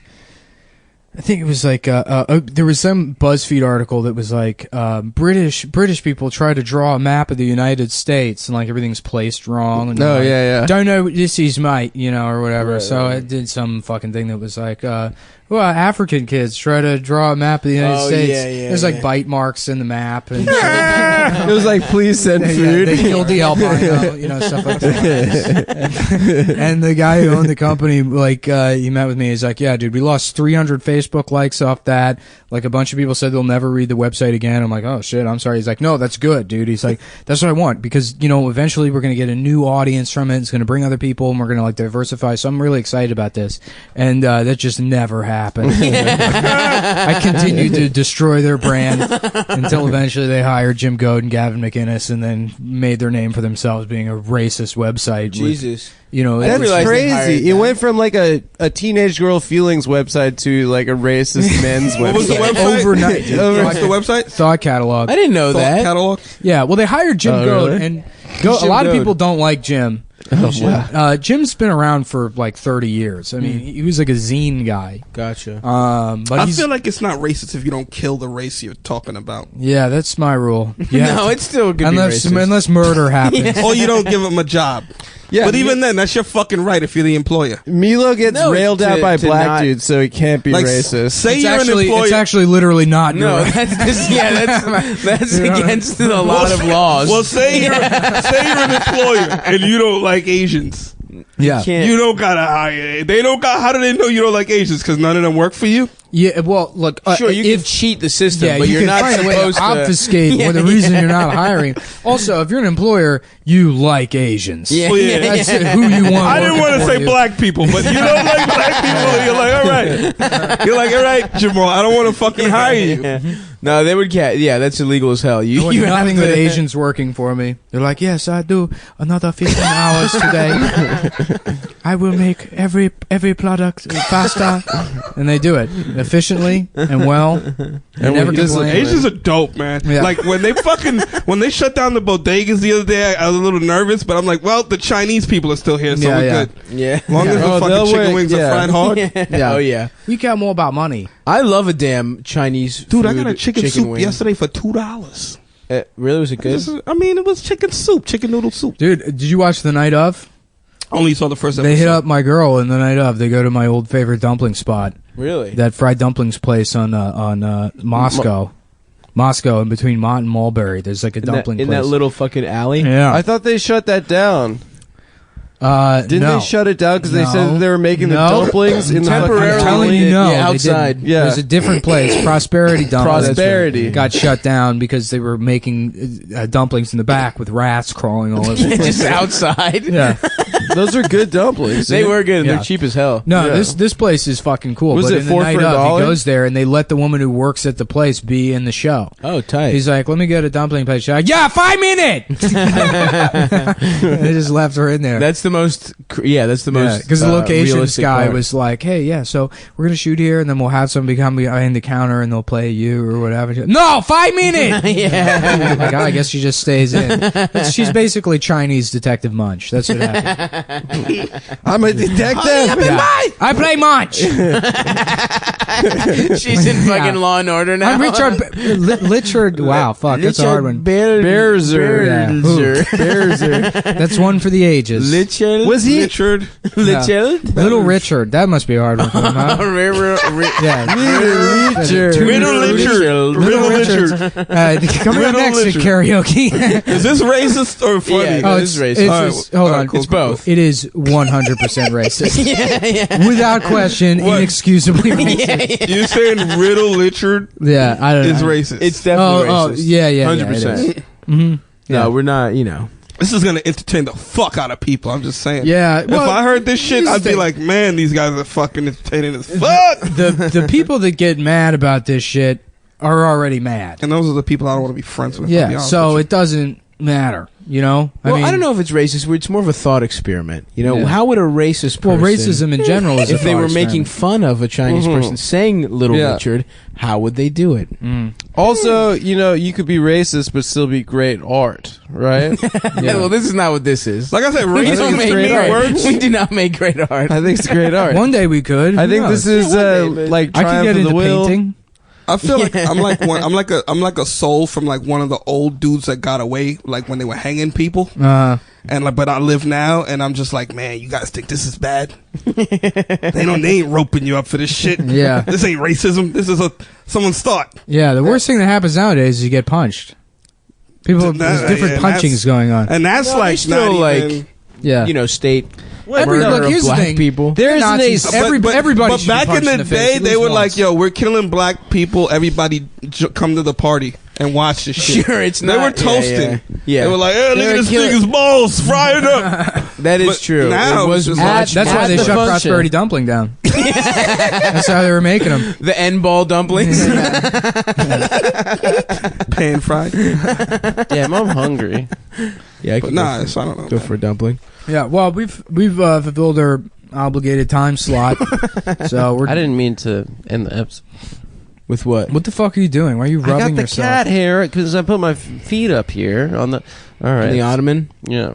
like there was some BuzzFeed article that was like British people try to draw a map of the United States and like everything's placed wrong. And Oh, like, yeah. don't know what this is, mate, or whatever. Right, so I did some fucking thing that was like, African kids try to draw a map of the United Oh, States. yeah, There's like yeah. bite marks in the map and It was like, please send food. they killed the albino, stuff like that. And the guy who owned the company, like, he met with me. He's like, yeah, dude, we lost 300 Facebook likes off that. Like, a bunch of people said they'll never read the website again. I'm like, oh, shit, I'm sorry. He's like, no, that's good, dude. He's like, that's what I want because, eventually we're going to get a new audience from it. It's going to bring other people and we're going to, like, diversify. So I'm really excited about this. And that just never happened. I continued to destroy their brand until eventually they hired Jim Goad and Gavin McInnes and then made their name for themselves being a racist website. Jesus. With, That's realized they hired crazy. It them. went from like a teenage girl feelings website to like a racist men's What was the website. website? overnight. Dude. What's the website? Thought Catalog. I didn't know Thought that. Catalog. Yeah, well, they hired Jim Oh, Goad, really? and a Jim lot of Goad? people don't like Jim. Jim's been around for like 30 years. I mean, he was like a zine guy. Gotcha. But I feel like it's not racist if you don't kill the race you're talking about. yeah, that's my rule. Yeah. No, it's still good. unless murder happens. Or you don't give them a job. Yeah, but even then, that's your fucking right if you're the employer. Milo gets railed out by black not- dudes, so he can't be Like, racist. Say It's you're actually, an employer. it's actually literally not. No, your right. that's against a lot of laws. Well, say you're an employer and you don't like Asians. Yeah. You don't gotta hire. They don't got. How do they know you don't like Asians? Because none of them work for you. Yeah, well, look, sure, you can cheat the system, yeah, but you you're can not find a way supposed to to obfuscate Yeah, the reason you're not hiring. Also, if you're an employer, you like Asians. Yeah. Well, yeah. That's who you want. I didn't want to say black people, but you don't like black people. You're like, all right. You're like, all right, Jamal. I don't want to fucking hire you. No, they would. Yeah, that's illegal as hell. I You want have nothing to- but Asians working for me. They're like, yes, I do another 15 hours today. I will make every product faster, and they do it efficiently and well. They never complain. Asians are dope, man. Yeah. Like when they shut down the bodegas the other day, I was a little nervous, but I'm like, well, the Chinese people are still here, so Yeah, we're yeah. good. Yeah. As long as the Oh, fucking they'll chicken wait, wings are yeah. fried hard. Yeah. Oh yeah. We care more about money. I love a damn Chinese. Dude, I food, got a chicken soup wing. yesterday for $2. Really, was it good? I mean, it was chicken soup, chicken noodle soup. Dude, did you watch The Night Of? Only saw the first episode. They hit up my girl in The Night Of. They go to my old favorite dumpling spot. Really? That fried dumplings place on Moscow. Moscow, in between Mont and Mulberry. There's like a dumpling in place. that little fucking alley. Yeah. I thought they shut that down. Didn't no. they shut it down because they No. said they were making the No. dumplings in the Temporarily. I'm fucking telling you, no. Yeah, they outside. didn't. Yeah. There's a different place. Prosperity Dumplings. Prosperity. Got shut down because they were making dumplings in the back with rats crawling all over. Just outside. Yeah. Those are good dumplings. They were good and Yeah. they're cheap as hell. No, Yeah. this place is fucking cool. Was but it in the 4 night for of, $1? he goes there and they let the woman who works at the place be in the show. Oh, tight. He's like, let me get a dumpling place. She's like, yeah, 5 minutes. They just left her in there. That's the most. Yeah, that's the most. Because the locations realistic guy part. was like, hey, yeah, so we're going to shoot here and then we'll have somebody come behind the counter and they'll play you or whatever. No, 5 minutes. Yeah. Like, oh, I guess she just stays in. She's basically Chinese Detective Munch. That's what happened. I'm a detective. Yeah. I play Munch. She's in fucking Law and Order now. I'm Richard. Wow, fuck, that's a hard one. Berzer. Yeah. Berzer. That's one for the ages. Litchel. Was he? Richard. Litchel? Little Richard. That must be a hard one for him, huh? Yeah. Richard. Riddle Richard. Riddle Richard. Coming up Riddle next at Richard. karaoke. Is this racist or funny? Yeah. Oh, It's racist. hold All right, on. cool, It's both. It is 100% racist. Yeah. Without question, What? inexcusably racist. You're saying Riddle Richard Yeah, I don't know. is racist. It's definitely racist. yeah, 100%. Mm-hmm. No, we're not, you know. This is gonna entertain the fuck out of people. I'm just saying. Yeah, If well, I heard this shit, here's the I'd be thing. like, man, these guys are fucking entertaining as fuck. the people that get mad about this shit are already mad. And those are the people I don't want to be friends with. I'll be Yeah, honest so with it doesn't matter, you know? Well, mean, I don't know if it's racist. It's more of a thought experiment. You know, Yeah. how would a racist Well, person... racism in general is a if they thought were making experiment. fun of a Chinese person saying Little Yeah. Richard, how would they do it? Also, you know, you could be racist but still be great art, right? Yeah. Well, this is not what this is. Like I said, we racism don't is make three great words. We do not make great art. I think it's great art. One day we could. I Who think knows? this is like I could Triumph get of the into Will. painting. I feel like I'm like a soul from like one of the old dudes that got away, like when they were hanging people. And like, but I live now, and I'm just like, man, you guys think this is bad? they ain't roping you up for this shit. Yeah. This ain't racism. This is someone's thought. Yeah, the worst thing that happens nowadays is you get punched. People, there's different punchings going on. And that's Well, like still not like, even, Yeah. you know, state Every- murder look, of here's the black thing. people. They're There's an Nazis. ace- Everybody But should be back in punched the, in the face, day, at they least were once. like, "Yo, we're killing black people. Everybody come to the party and watch this shit." Sure, it's they not. were toasting. Yeah. They were like, "Hey, look They at were this killing- nigga's balls, fry it up." That is But true. now It was it's just much That's why at they the shut function. Prosperity Dumpling down. That's how they were making them. The N-ball dumplings. Pan fried. Damn, I'm hungry. Yeah, I But could nah, so I don't know. go for a dumpling. Yeah, well, we've fulfilled our obligated time slot, so we're. I didn't mean to end the episode. With what? What the fuck are you doing? Why are you I got rubbing the yourself? cat hair because I put my feet up here on the. All right, The ottoman? yeah.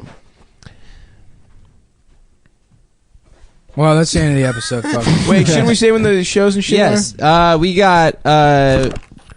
Well, that's the end of the episode, folks. Wait, shouldn't we say when the shows and shit Yes, we got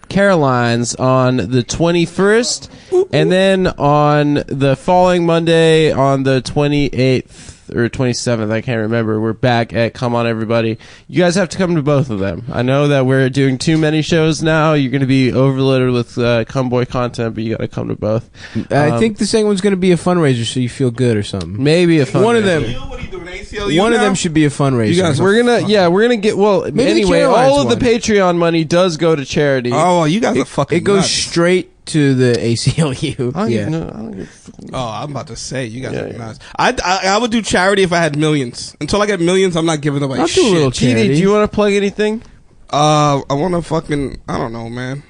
Caroline's on the 21st, and then on the following Monday on the 28th or 27th, I can't remember. We're back at Come On Everybody. You guys have to come to both of them. I know that we're doing too many shows now. You're going to be overloaded with Come Boy content, but you got to come to both. I think the second one's going to be a fundraiser, so you feel good or something. Maybe a fundraiser. One of them. What are you doing, ACLU One of now? them should be a fundraiser. You guys We're gonna get Maybe anyway. the All of Carolines the Patreon money does go to charity. Oh, you guys are fucking It goes nuts. straight to the ACLU. I don't Yeah. even know. I don't give a fucking- Oh, I'm about to say you guys Yeah, are yeah. nuts. I would do charity if I had millions. Until I get millions, I'm not giving away I'll shit. do a little TD, charity. do you want to plug anything? I want to fucking. I don't know, man.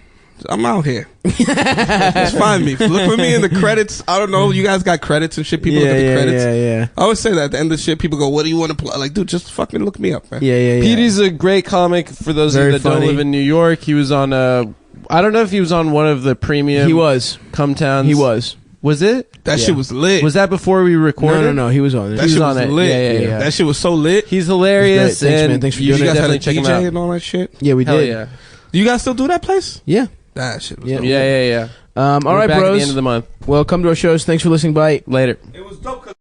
I'm out here. Just find me. Look for me in the credits. I don't know. You guys got credits and shit. People look at the credits. yeah. I always say that at the end of the shit. People go, "What do you want to play?" Like, dude, just fucking look me up, man. Yeah. Petey's a great comic. For those of Very you that funny. don't live in New York, he was on I don't know if he was on one of the premium. He was. Come Towns. He was. Was it? That Yeah. shit was lit. Was that before we recorded? No. He was on it. That He shit was was on it. lit. Yeah. That shit was so lit. He's hilarious. It was great. Thanks, and man. Thanks for you doing You should guys had a definitely check him DJ out. and all that shit. Yeah, we Hell did. yeah. Do you guys still do that place? Yeah. That shit was Yeah. dope. Yeah. All We're right, back at the bros. end of the month. Well, come to our shows. Thanks for listening. Bye. Later. It was dope 'cause